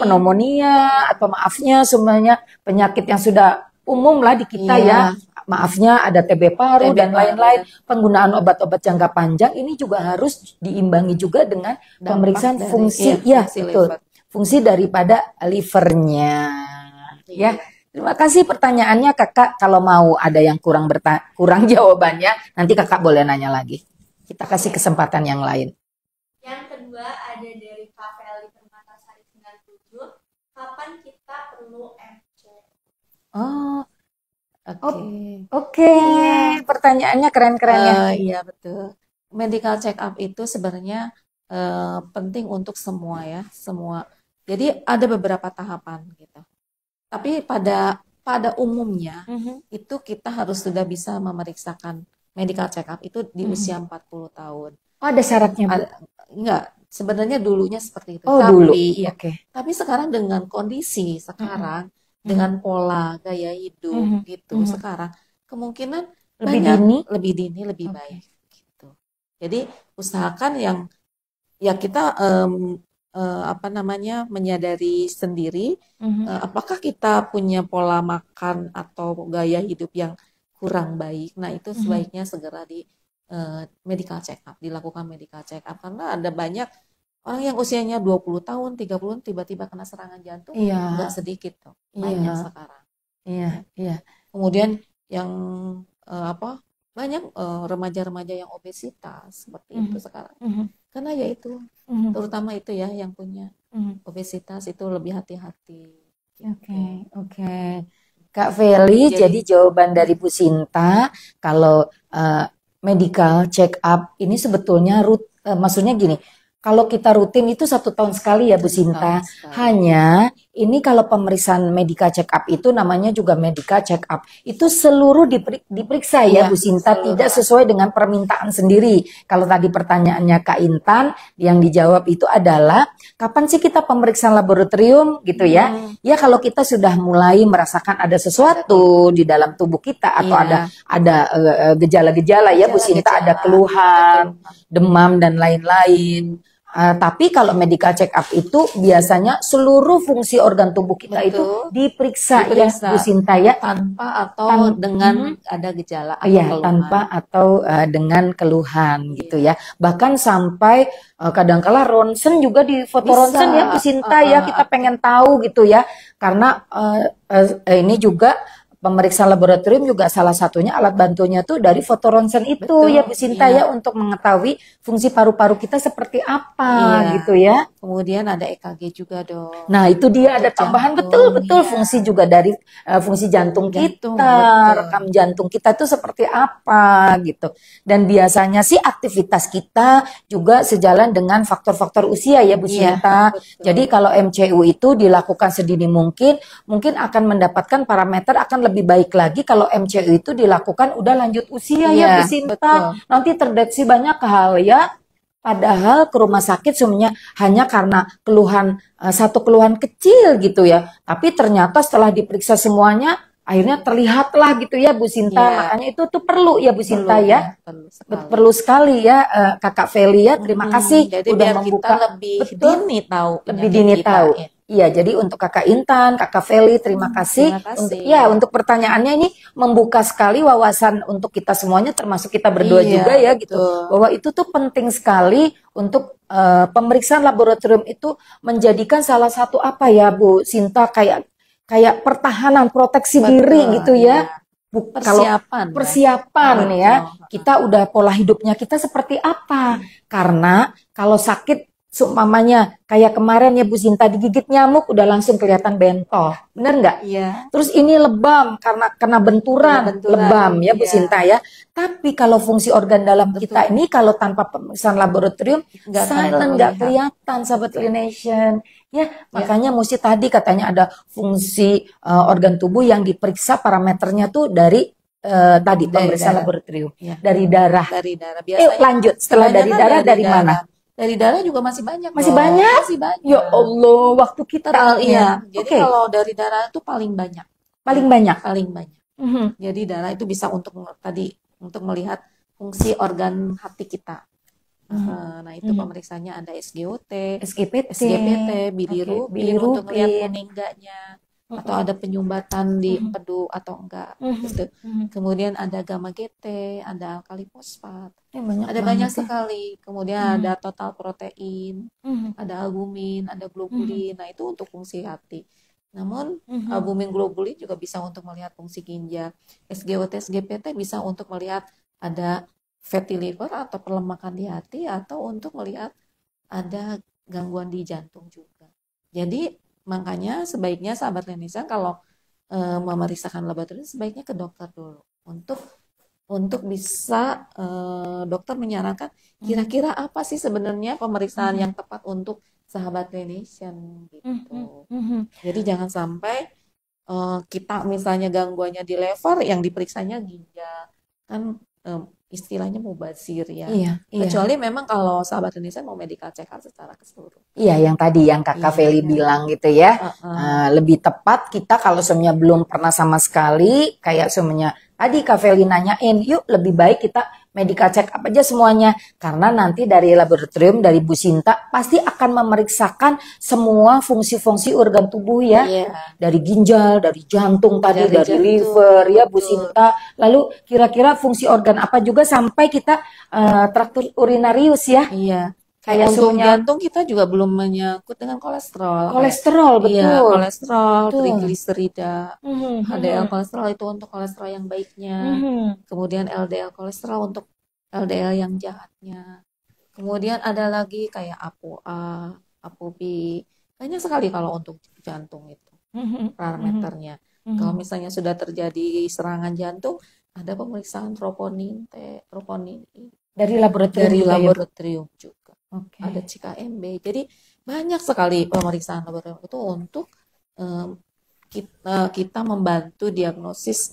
pneumonia, atau maafnya semuanya penyakit yang sudah umum lah di kita ya. Maafnya ada TB paru dan lain-lain. Penggunaan obat-obat jangka panjang ini juga harus diimbangi juga dengan pemeriksaan fungsi, betul. Fungsi daripada livernya. Ya. Terima kasih pertanyaannya Kakak. Kalau mau ada yang kurang jawabannya, nanti Kakak boleh nanya lagi. Kita kasih kesempatan yang lain. Yang kedua ada dari Kak Feli Permatasari 97. Kapan kita perlu MC? Oke. Pertanyaannya keren-keren ya. Iya betul. Medical check up itu sebenarnya penting untuk semua ya, semua. Jadi ada beberapa tahapan gitu. Tapi pada umumnya itu kita harus sudah bisa memeriksakan medical check up itu di usia 40 tahun. Oh, ada syaratnya, Bu? Enggak, sebenarnya dulunya seperti itu. Dulu. Iya. Tapi sekarang dengan kondisi sekarang, dengan pola gaya hidup gitu sekarang, kemungkinan lebih dini lebih baik gitu. Jadi usahakan yang ya kita menyadari sendiri apakah kita punya pola makan atau gaya hidup yang kurang baik. Nah, itu sebaiknya segera di medical check up, dilakukan medical check up karena ada banyak orang yang usianya 20 tahun, 30 tahun tiba-tiba kena serangan jantung, enggak sedikit tuh. Banyak sekarang. Iya. Kemudian yang banyak remaja-remaja yang obesitas seperti itu sekarang. Karena ya itu, terutama itu ya yang punya obesitas itu lebih hati-hati. Oke. Kak Feli, jadi jawaban dari Bu Sinta, kalau medical check up ini sebetulnya maksudnya gini, kalau kita rutin itu 1 tahun sekali ya Bu 1 tahun Sinta. sekali. Hanya ini kalau pemeriksaan medical check up itu namanya juga medical check up. Itu seluruh diperiksa ya Iya, Bu Sinta, seluruh. tidak sesuai dengan permintaan sendiri. Kalau tadi pertanyaannya Kak Intan, yang dijawab itu adalah kapan sih kita pemeriksaan laboratorium gitu ya? Ya kalau kita sudah mulai merasakan ada sesuatu di dalam tubuh kita atau Iya. ada gejala-gejala ya Bu Sinta, ada keluhan, demam dan lain-lain. Tapi kalau medical check up itu biasanya seluruh fungsi organ tubuh kita itu Betul. diperiksa ya Diperiksa. Bu Sinta ya. Tanpa atau dengan ada gejala atau Iya, keluhan. tanpa atau dengan keluhan gitu ya. Bahkan sampai kadangkala ronsen juga di foto Bisa. ronsen ya Bu Sinta ya, kita pengen tahu gitu ya. Karena ini juga pemeriksaan laboratorium juga salah satunya alat bantunya tuh dari foto ronsen itu. Betul, ya Bu Sinta iya. ya, untuk mengetahui fungsi paru-paru kita seperti apa Iya. gitu ya. Kemudian ada EKG juga dong. Nah, itu dia ada tambahan Jantung, betul iya. fungsi juga dari fungsi jantung Jantung, kita, betul. rekam jantung kita itu seperti apa gitu. Dan biasanya sih aktivitas kita juga sejalan dengan faktor-faktor usia ya Bu Iya, Sinta. betul. Jadi kalau MCU itu dilakukan sedini mungkin akan mendapatkan parameter akan lebih baik lagi kalau MCU itu dilakukan udah lanjut usia ya Iya, Bu Sinta. betul. Nanti terdeteksi banyak hal ya. Padahal ke rumah sakit semuanya hanya karena satu keluhan kecil gitu ya. Tapi ternyata setelah diperiksa semuanya akhirnya terlihatlah gitu ya Bu Sinta. Iya. Makanya itu tuh perlu ya Bu Sinta Perlu, ya. perlu sekali. Perlu sekali ya Kakak Feli ya. Terima kasih Jadi udah biar membuka. kita lebih Betul. dini tahu Lebih penyakit dini kita, tahu. ya. Iya, jadi untuk Kakak Intan, Kakak Feli, terima kasih. terima kasih. Untuk pertanyaannya ini membuka sekali wawasan untuk kita semuanya, termasuk kita berdua Iya, juga ya gitu. betul. Bahwa itu tuh penting sekali untuk pemeriksaan laboratorium itu menjadikan salah satu apa ya Bu Sinta, kayak pertahanan, proteksi Betul, diri gitu ya. iya. Kalau Persiapan ya, Betul. kita udah pola hidupnya kita seperti apa? Karena kalau sakit seumpamanya kayak kemarin ya Bu Sinta digigit nyamuk udah langsung kelihatan bentol, bener nggak? Iya. Terus ini lebam karena kena benturan, lebam ya Bu iya. Sinta ya. Tapi kalau fungsi organ dalam Betul. kita ini kalau tanpa pemeriksaan laboratorium Nggak akan silent, nggak terlihat. kelihatan Sahabat Nation. Ya, makanya mesti tadi katanya ada fungsi organ tubuh yang diperiksa parameternya tuh dari tadi pemeriksaan darah. laboratorium, Iya. dari darah. Dari darah. Biasanya Lanjut setelah dari kebanyakan darah dari mana? Dari darah juga masih banyak. Masih loh. banyak? Masih banyak. Ya Allah, waktu kita Iya. Jadi Oke. kalau dari darah itu paling banyak. Paling banyak. Paling banyak. Jadi darah itu bisa untuk melihat fungsi organ hati kita. Nah itu pemeriksaannya ada SGOT, SGPT, bilirubin untuk lihat kuning enggaknya, atau ada penyumbatan di empedu atau enggak gitu. Kemudian ada gamma GT, ada alkali fosfat, ada banyak sekali. Kemudian ada total protein, ada albumin, ada globulin. Nah itu untuk fungsi hati. Namun albumin globulin juga bisa untuk melihat fungsi ginjal. SGOT, SGPT bisa untuk melihat ada fatty liver atau perlemakan di hati, atau untuk melihat ada gangguan di jantung juga. Jadi makanya sebaiknya sahabat Lenisa kalau memeriksakan laboratorium sebaiknya ke dokter dulu untuk bisa dokter menyarankan kira-kira apa sih sebenarnya pemeriksaan yang tepat untuk sahabat Lenation gitu. Jadi jangan sampai kita misalnya gangguannya di liver yang diperiksanya ginjal, kan istilahnya mubazir ya. Iya. Kecuali memang kalau sahabat Indonesia mau medical check up secara keseluruhan. Iya, yang tadi yang Kakak Feli bilang gitu ya. Lebih tepat kita kalau semuanya belum pernah sama sekali, kayak semuanya tadi Kak Feli nanyain, yuk lebih baik kita medical check up aja semuanya. Karena nanti dari laboratorium, dari Bu Sinta, pasti akan memeriksakan semua fungsi-fungsi organ tubuh ya. Iya. Dari ginjal, dari jantung tadi, dari jantung, liver ya Bu betul. Sinta. Lalu kira-kira fungsi organ apa juga sampai kita traktur urinarius ya. Iya. Kayak Untuk semuanya jantung kita juga belum menyangkut dengan kolesterol. kolesterol, Iya, betul. kolesterol, Betul. trigliserida, HDL kolesterol itu untuk kolesterol yang baiknya. Kemudian LDL kolesterol untuk LDL yang jahatnya. Kemudian ada lagi kayak ApoA, ApoB. Banyak sekali kalau untuk jantung itu parameternya. Kalau misalnya sudah terjadi serangan jantung, ada pemeriksaan troponin T, troponin I. Dari laboratorium. Dari juga ya, Bu? laboratorium juga. Oke. ada CKMB. Jadi banyak sekali pemeriksaan laboratorium itu untuk kita membantu diagnosis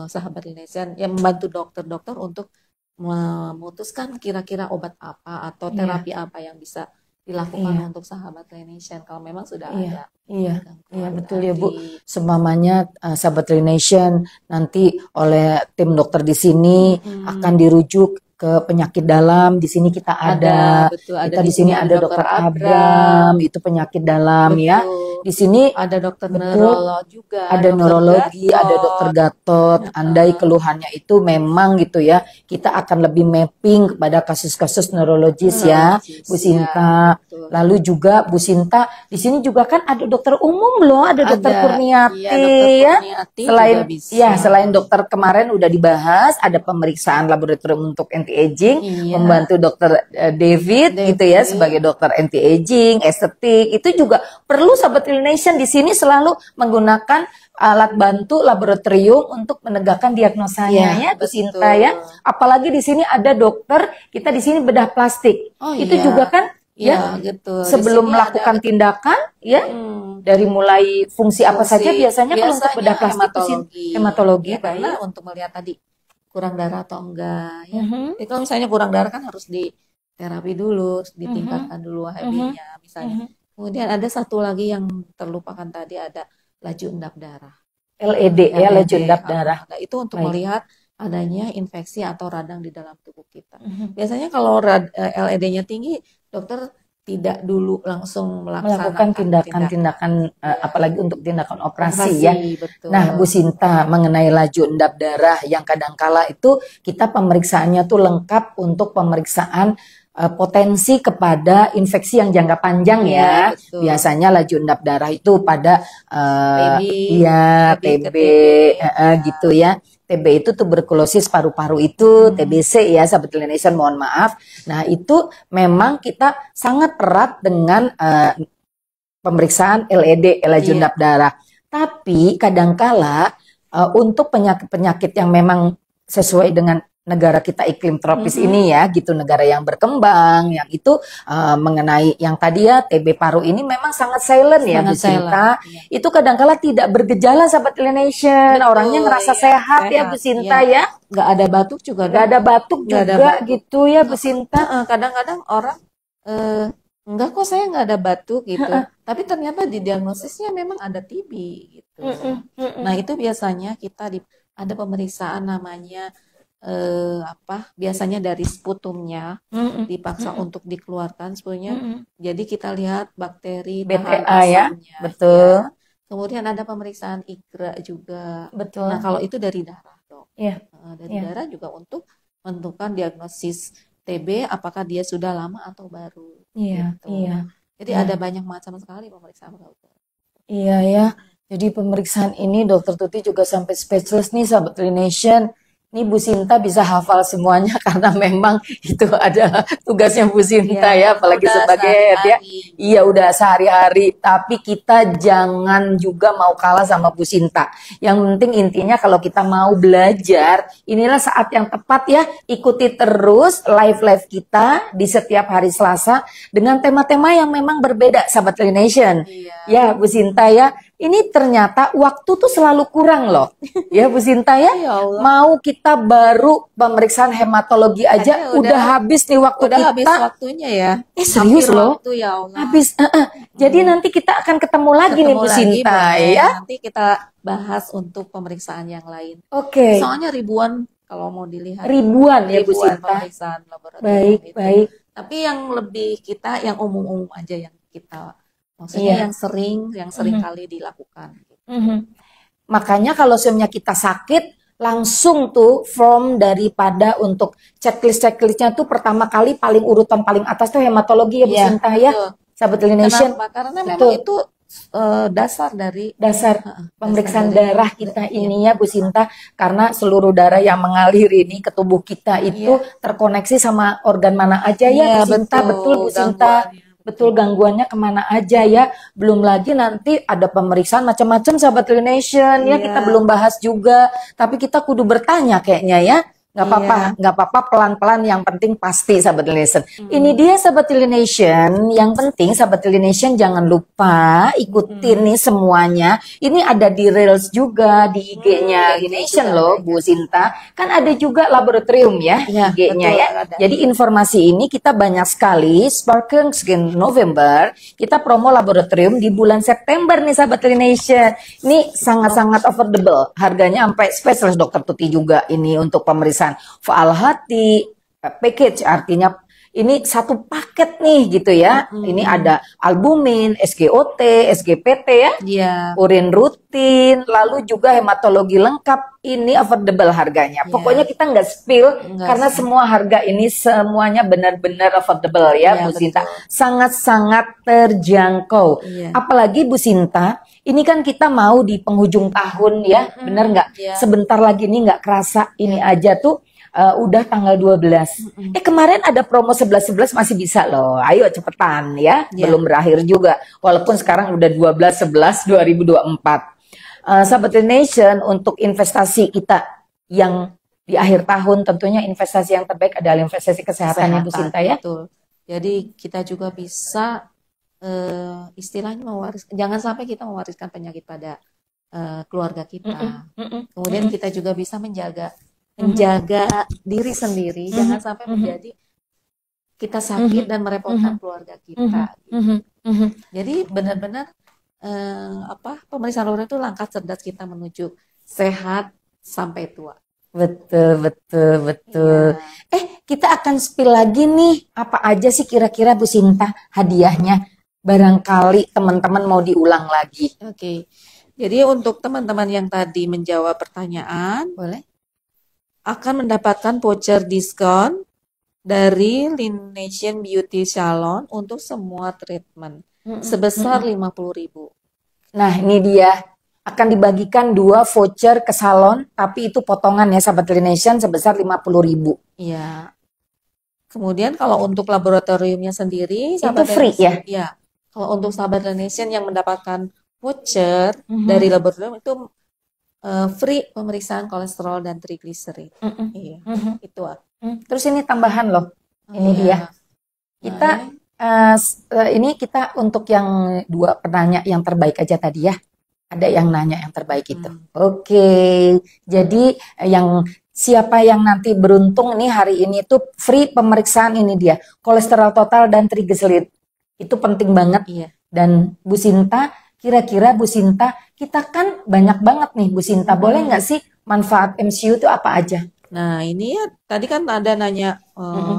sahabat Linesian, yang membantu dokter-dokter untuk memutuskan kira-kira obat apa atau terapi apa yang bisa dilakukan untuk sahabat Linesian kalau memang sudah ada. Iya betul ya Bu. Seumpamanya sahabat Nation nanti oleh tim dokter di sini akan dirujuk ke penyakit dalam. Di sini kita ada, betul, kita di sini ada dokter Abram, itu penyakit dalam ya. Di sini ada dokter betul, neurolog juga, ada neurologi, ada dokter Gatot. Andai keluhannya itu memang gitu ya, kita akan lebih mapping kepada kasus-kasus neurologis ya, Bu Sinta. betul. Lalu juga Bu Sinta, di sini juga kan ada dokter umum loh, ada dokter Kurniati dokter ya. Kurniati Selain juga bisa. selain dokter kemarin udah dibahas, ada pemeriksaan laboratorium untuk anti aging, membantu dokter David gitu ya sebagai dokter anti aging, estetik. Itu juga perlu sahabat Nation di sini selalu menggunakan alat bantu laboratorium untuk menegakkan diagnosanya ya Bu Sinta ya. Apalagi di sini ada dokter, kita di sini bedah plastik. Itu juga kan gitu. Sebelum melakukan tindakan ya, dari mulai fungsi apa saja biasanya kalau untuk bedah plastik hematologi karena untuk melihat tadi kurang darah atau enggak ya. Jadi kalau misalnya kurang darah kan harus diterapi dulu, ditingkatkan dulu HB-nya misalnya. Kemudian ada satu lagi yang terlupakan tadi, ada laju endap darah. LED ya, laju endap darah. Nah, itu untuk melihat adanya infeksi atau radang di dalam tubuh kita. Biasanya kalau LED-nya tinggi, dokter tidak dulu langsung melakukan tindakan-tindakan apalagi untuk tindakan operasi ya. Betul. Nah, Bu Sinta, mengenai laju endap darah yang kadangkala itu kita pemeriksaannya tuh lengkap untuk pemeriksaan potensi kepada infeksi yang jangka panjang ya. Biasanya laju endap darah itu pada TB gitu ya. TB itu tuberkulosis paru-paru itu, TBC ya, sahabat Nation, mohon maaf. Nah, itu memang kita sangat erat dengan pemeriksaan LED, laju endap darah. Tapi kadangkala untuk penyakit-penyakit yang memang sesuai dengan negara kita iklim tropis ini ya, gitu, negara yang berkembang, yang itu mengenai yang tadi ya TB paru ini memang sangat silent ya Bu Sinta. Itu kadangkala tidak bergejala sahabat Nation, orangnya ngerasa sehat ya Bu Sinta ya. Nggak ada batuk juga. Nggak ada batuk juga gitu ya Bu Sinta. Kadang-kadang orang enggak kok saya nggak ada batuk gitu. Tapi ternyata di diagnosisnya memang ada TB gitu. Nah itu biasanya kita ada pemeriksaan namanya biasanya dari sputumnya dipaksa untuk dikeluarkan sputumnya. Jadi kita lihat bakteri BTA ya, betul. Ya. Kemudian ada pemeriksaan IGRA juga. Betul. Nah kalau itu dari darah dok. Dari darah juga untuk menentukan diagnosis TB apakah dia sudah lama atau baru. Jadi ada banyak macam sekali pemeriksaan dokter. Iya ya. Jadi pemeriksaan ini Dokter Tuti juga sampai speechless nih sahabat Nation. Ini Bu Sinta bisa hafal semuanya karena memang itu adalah tugasnya Bu Sinta ya, apalagi sebagai head ya. Iya udah sehari-hari, tapi kita jangan juga mau kalah sama Bu Sinta. Yang penting intinya kalau kita mau belajar, inilah saat yang tepat ya, ikuti terus live-live kita di setiap hari Selasa dengan tema-tema yang memang berbeda sahabat Nation. Ya Bu Sinta ya. Ini ternyata waktu tuh selalu kurang loh. Ya Bu Sinta ya. Mau kita baru pemeriksaan hematologi aja udah habis nih waktu kita. Habis waktunya ya. Serius loh. Waktu, ya Allah. Habis. Jadi nanti kita akan ketemu lagi nih Bu Sinta ya. Nanti kita bahas untuk pemeriksaan yang lain. Oke. Soalnya ribuan kalau mau dilihat. Ribuan ya Bu Sinta. Pemeriksaan laboratorium. Baik. Tapi yang lebih kita yang umum-umum aja yang kita maksudnya yang sering kali dilakukan. Makanya kalau sebenarnya kita sakit, langsung tuh form daripada untuk checklistnya tuh pertama kali urutan paling atas tuh hematologi ya Bu Sinta ya. Sahabat Nation. Karena memang itu dasar pemeriksaan darah kita ini ya Bu Sinta, karena seluruh darah yang mengalir ini ke tubuh kita itu terkoneksi sama organ mana aja ya Bu Sinta. Betul Bu Sinta. Betul, gangguannya kemana aja ya. Belum lagi nanti ada pemeriksaan macam-macam sahabat Nation ya, kita belum bahas juga. Tapi kita kudu bertanya kayaknya ya. Nggak apa-apa, Iya. nggak apa-apa, pelan-pelan, yang penting pasti Sahabat Nation. Ini dia Sahabat Nation, yang penting Sahabat Nation jangan lupa ikutin nih semuanya. Ini ada di Reels juga, di IG-nya IG Nation juga loh ada. Bu Sinta. Kan ada juga laboratorium ya, Iya, IG-nya betul, ya. ada. Jadi informasi ini kita banyak sekali, Sparkling Skin November, kita promo laboratorium di bulan September nih Sahabat Nation. Ini sangat-sangat affordable, harganya sampai spesialis Dokter Tuti juga ini untuk pemeriksaan faal hati, package artinya ini satu paket nih gitu ya. Ini ada albumin, SGOT, SGPT ya, Iya. urin rutin, lalu juga hematologi lengkap. Ini affordable harganya. Iya. Pokoknya kita nggak spill Nggak karena spill. semua harga ini semuanya benar-benar affordable ya Iya, Bu Sinta. betul. Sangat-sangat terjangkau. Iya. Apalagi Bu Sinta, ini kan kita mau di penghujung tahun ya, bener nggak? Iya. Sebentar lagi nih nggak kerasa ini aja tuh udah tanggal 12. Kemarin ada promo 11-11 masih bisa loh. Ayo cepetan ya. Iya. Belum berakhir juga. Walaupun sekarang udah 12-11-2024. Sahabat Nation, untuk investasi kita yang di akhir tahun tentunya investasi yang terbaik adalah investasi kesehatan ya Bu Sinta ya. Betul. Jadi kita juga bisa istilahnya jangan sampai kita mewariskan penyakit pada keluarga kita. Kemudian kita juga bisa menjaga diri sendiri, jangan sampai menjadi kita sakit dan merepotkan keluarga kita. Jadi benar-benar pemeriksaan laboratorium itu langkah cerdas kita menuju sehat sampai tua. Betul. Iya. Kita akan spill lagi nih, apa aja sih kira-kira Bu Sinta hadiahnya? Barangkali teman-teman mau diulang lagi. Oke. Jadi untuk teman-teman yang tadi menjawab pertanyaan, Boleh? akan mendapatkan voucher diskon dari Lineation Beauty Salon untuk semua treatment sebesar 50.000. Nah, ini dia. Akan dibagikan 2 voucher ke salon, tapi itu potongan ya Sahabat Nation sebesar 50.000. Iya. Kemudian kalau untuk laboratoriumnya sendiri, Itu free ya? Iya. Kalau untuk sahabat Lineation yang mendapatkan voucher dari laboratorium itu free pemeriksaan kolesterol dan trigliserid. Iya. Itu. Terus ini tambahan loh. Ini Iya. dia. Kita ini kita untuk yang 2 penanya yang terbaik aja tadi ya. Ada yang nanya yang terbaik itu. Oke. Jadi siapa yang nanti beruntung nih hari ini tuh free pemeriksaan ini dia. Kolesterol total dan trigliserid. Itu penting banget. Iya. Dan Bu Sinta, kira-kira Bu Sinta, kita kan banyak banget nih Bu Sinta. Boleh nggak sih manfaat MCU itu apa aja? Nah, ini ya tadi kan ada nanya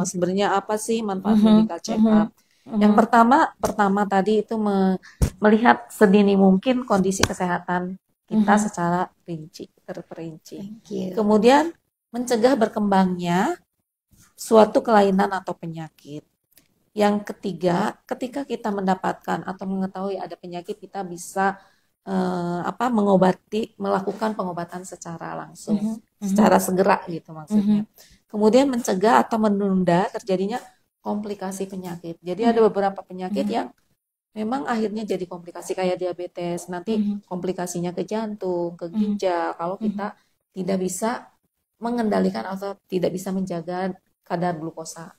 sebenarnya apa sih manfaat medical check up. Yang pertama tadi itu melihat sedini mungkin kondisi kesehatan kita secara terperinci. Kemudian mencegah berkembangnya suatu kelainan atau penyakit. Yang ketiga, ketika kita mendapatkan atau mengetahui ada penyakit, kita bisa melakukan pengobatan secara langsung, secara segera gitu maksudnya. Kemudian mencegah atau menunda terjadinya komplikasi penyakit. Jadi ada beberapa penyakit yang memang akhirnya jadi komplikasi kayak diabetes, nanti komplikasinya ke jantung, ke ginjal, kalau kita tidak bisa mengendalikan atau tidak bisa menjaga kadar glukosa.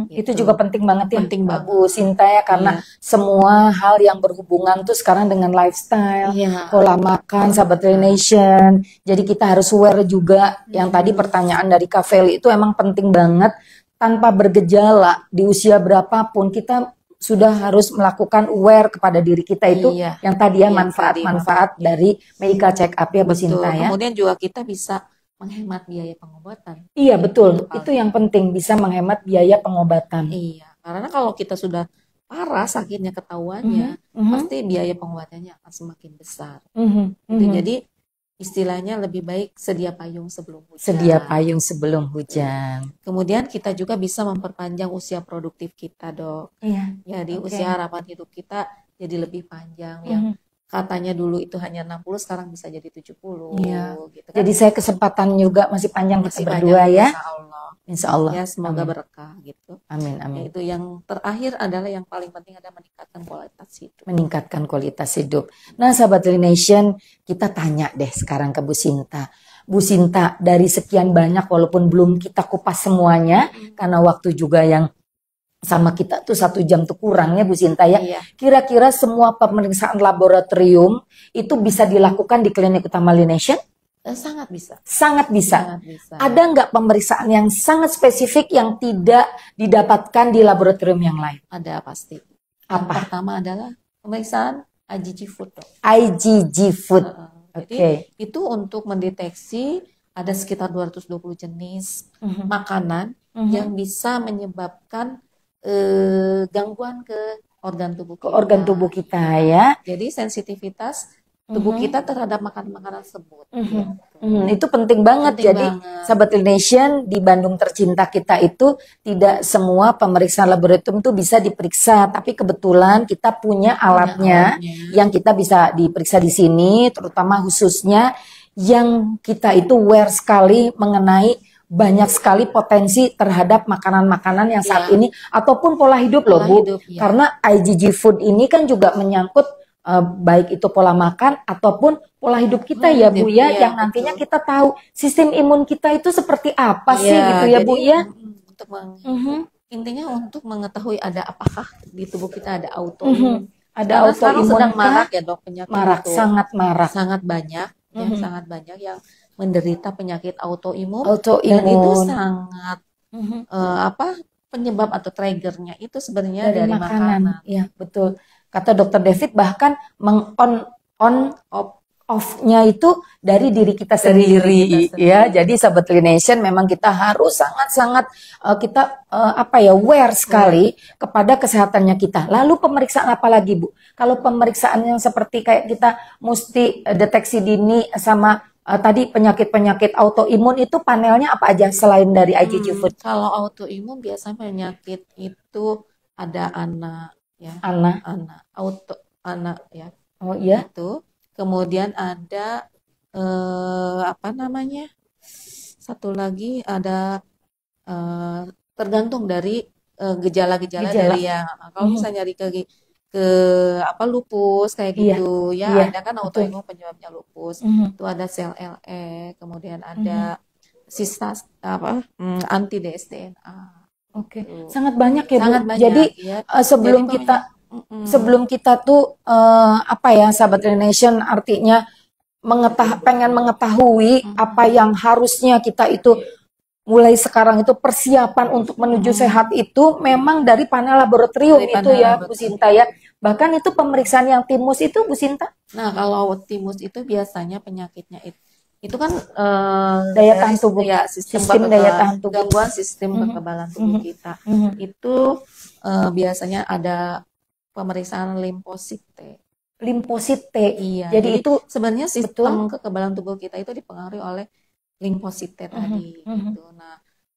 Itu juga penting banget ya, Penting banget. Bu Sinta ya, karena semua hal yang berhubungan tuh sekarang dengan lifestyle, pola makan, Sahabat Nation. Jadi kita harus aware juga. Yang tadi pertanyaan dari Kak Feli itu emang penting banget. Tanpa bergejala di usia berapapun kita sudah harus melakukan aware kepada diri kita itu yang tadi ya manfaat-manfaat dari medical check up ya Bu Sinta ya. Kemudian juga kita bisa menghemat biaya pengobatan. Iya betul, itu yang penting, bisa menghemat biaya pengobatan. Iya, karena kalau kita sudah parah sakitnya ketahuannya, pasti biaya pengobatannya akan semakin besar. Jadi istilahnya lebih baik sedia payung sebelum hujan. Sedia payung sebelum hujan. Kemudian kita juga bisa memperpanjang usia produktif kita, Dok. Iya. Jadi usia harapan hidup kita jadi lebih panjang. Yang katanya dulu itu hanya 60, sekarang bisa jadi 70. Iya. Gitu kan. Jadi saya kesempatan juga masih panjang kita Masih berdua panjang, ya. Insya Allah. Insya Allah. Ya, semoga Amin. berkah gitu. Amin, amin. Itu yang terakhir adalah yang paling penting adalah meningkatkan kualitas hidup. Meningkatkan kualitas hidup. Nah, Sahabat Nation, kita tanya deh sekarang ke Bu Sinta. Bu Sinta, dari sekian banyak walaupun belum kita kupas semuanya karena waktu juga yang sama kita tuh 1 jam tuh kurangnya Bu Sinta ya. Iya. Kira-kira semua pemeriksaan laboratorium itu bisa dilakukan di Klinik Utama Lination? Sangat bisa. Sangat bisa. Sangat bisa. Ada nggak pemeriksaan yang sangat spesifik yang tidak didapatkan di laboratorium yang lain? Ada pasti. Yang Apa? pertama adalah pemeriksaan IgG food, Dok. IgG food. Jadi Oke. itu untuk mendeteksi ada sekitar 220 jenis makanan yang bisa menyebabkan gangguan ke organ tubuh Ke kita. organ tubuh kita ya. Jadi sensitivitas tubuh kita terhadap makanan-makanan tersebut. Gitu. Itu penting banget. Penting Jadi banget. Sahabat Lination di Bandung tercinta kita itu tidak semua pemeriksaan laboratorium itu bisa diperiksa, tapi kebetulan kita punya alatnya yang kita bisa diperiksa di sini, terutama khususnya yang kita itu aware sekali mengenai banyak sekali potensi terhadap makanan-makanan yang saat ini ataupun pola hidup loh Pola Bu. hidup, ya. Karena IgG food ini kan juga menyangkut baik itu pola makan ataupun pola hidup kita Pola ya hidup, Bu ya, iya, yang nantinya betul. kita tahu sistem imun kita itu seperti apa sih Iya, gitu ya Bu jadi, ya. Untuk intinya untuk mengetahui ada apakah di tubuh kita ada autoimun. Ada Karena sekarang autoimun sedang kah? marak ya Dok penyakit Marak, itu. sangat marak. Sangat banyak ya, sangat banyak yang menderita penyakit autoimun Autoimun. dan itu sangat penyebab atau triggernya itu sebenarnya dari makanan. Ya, betul. Kata Dokter David bahkan on off-nya itu dari diri kita sendiri ya. Jadi Sahabat Lination memang kita harus sangat-sangat aware sekali kepada kesehatannya kita. Lalu pemeriksaan apa lagi Bu? Kalau pemeriksaan yang seperti kayak kita mesti deteksi dini sama tadi penyakit-penyakit autoimun itu panelnya apa aja selain dari IgG food? Kalau autoimun biasanya penyakit itu ada anak ya. Anak Ya. Oh iya. Itu. Kemudian ada satu lagi ada tergantung dari gejala-gejala dari yang kalau misalnya nyari ke lupus kayak gitu ya, ada kan autoimun penyebabnya lupus. Itu ada sel LE, kemudian ada anti DSDNA. Oke. Sangat banyak ya Bu. Sangat banyak, Jadi ya. sebelum kita tuh Sahabat Lination artinya pengen mengetahui apa yang harusnya kita itu mulai sekarang itu persiapan untuk menuju sehat itu memang dari panel laboratorium Bu Sinta ya. Bahkan itu pemeriksaan yang timus itu Bu Sinta. Nah, kalau timus itu biasanya penyakitnya itu kan daya tahan tubuh ya, sistem daya tahan tubuh, gangguan sistem kekebalan tubuh kita. Itu biasanya ada pemeriksaan limfosit T. Limfosit T. Iya. Jadi itu sebenarnya sistem kekebalan tubuh kita itu dipengaruhi oleh limfosit T tadi gitu.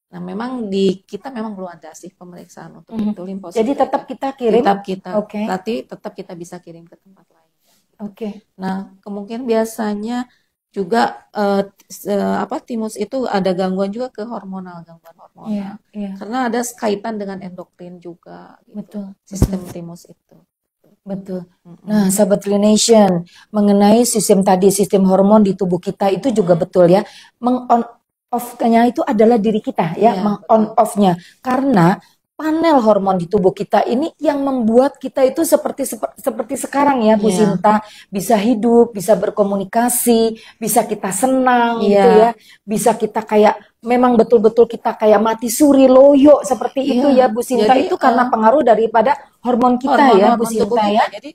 Nah memang kita memang belum ada sih pemeriksaan untuk itu limfosit. Jadi tetap kita kirim. Tetap kita bisa kirim ke tempat lain. Oke. Nah, kemungkinan biasanya juga timus itu ada gangguan juga ke gangguan hormonal. Iya. Karena ada kaitan dengan endokrin juga gitu. Betul. Sistem timus itu. Betul. Nah, Sahabat Lination, mengenai sistem hormon di tubuh kita itu juga betul ya. Meng-on off-nya itu adalah diri kita ya, meng-on off-nya. Karena panel hormon di tubuh kita ini yang membuat kita itu seperti sekarang ya Bu Sinta, bisa hidup, bisa berkomunikasi, bisa kita senang gitu ya, bisa kita kayak memang betul-betul kita kayak mati suri loyo seperti itu ya Bu Sinta. Jadi, itu karena pengaruh daripada hormon kita Bu Sinta ya. Jadi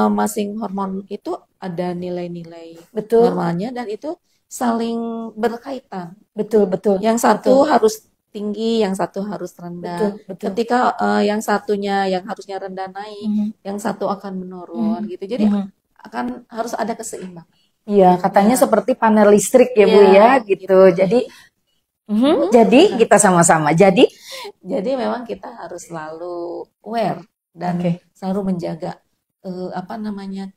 masing hormon itu ada nilai-nilai normalnya dan itu saling berkaitan. Betul. Yang satu harus tinggi, yang satu harus rendah. Betul. Ketika yang satunya yang harusnya rendah naik, yang satu akan menurun gitu. Jadi harus ada keseimbangan. Iya, katanya seperti panel listrik ya Bu ya gitu. Jadi kita sama-sama. Jadi memang kita harus selalu aware dan selalu menjaga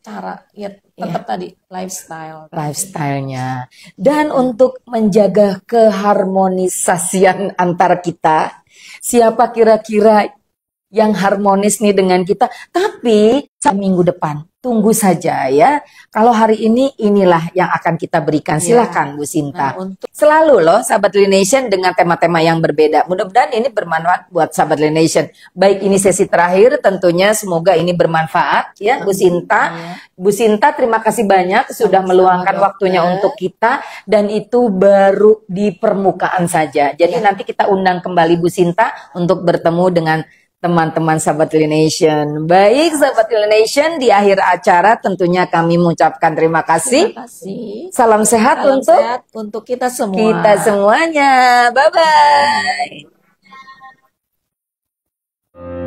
cara tetap tadi lifestyle-nya. Dan untuk menjaga keharmonisasian antara kita, siapa kira-kira yang harmonis nih dengan kita. Tapi minggu depan tunggu saja ya. Kalau hari ini inilah yang akan kita berikan. Silakan Bu Sinta. Selalu loh sahabat Lination dengan tema-tema yang berbeda. Mudah-mudahan ini bermanfaat buat sahabat Lination. Baik ini sesi terakhir, tentunya semoga ini bermanfaat ya Bu Sinta. Bu Sinta terima kasih banyak sudah meluangkan waktunya untuk kita, dan itu baru di permukaan saja. Jadi nanti kita undang kembali Bu Sinta untuk bertemu dengan teman-teman sahabat Lination. Baik sahabat Lination, di akhir acara tentunya kami mengucapkan terima kasih. Salam sehat untuk kita semua. Kita semuanya. Bye bye.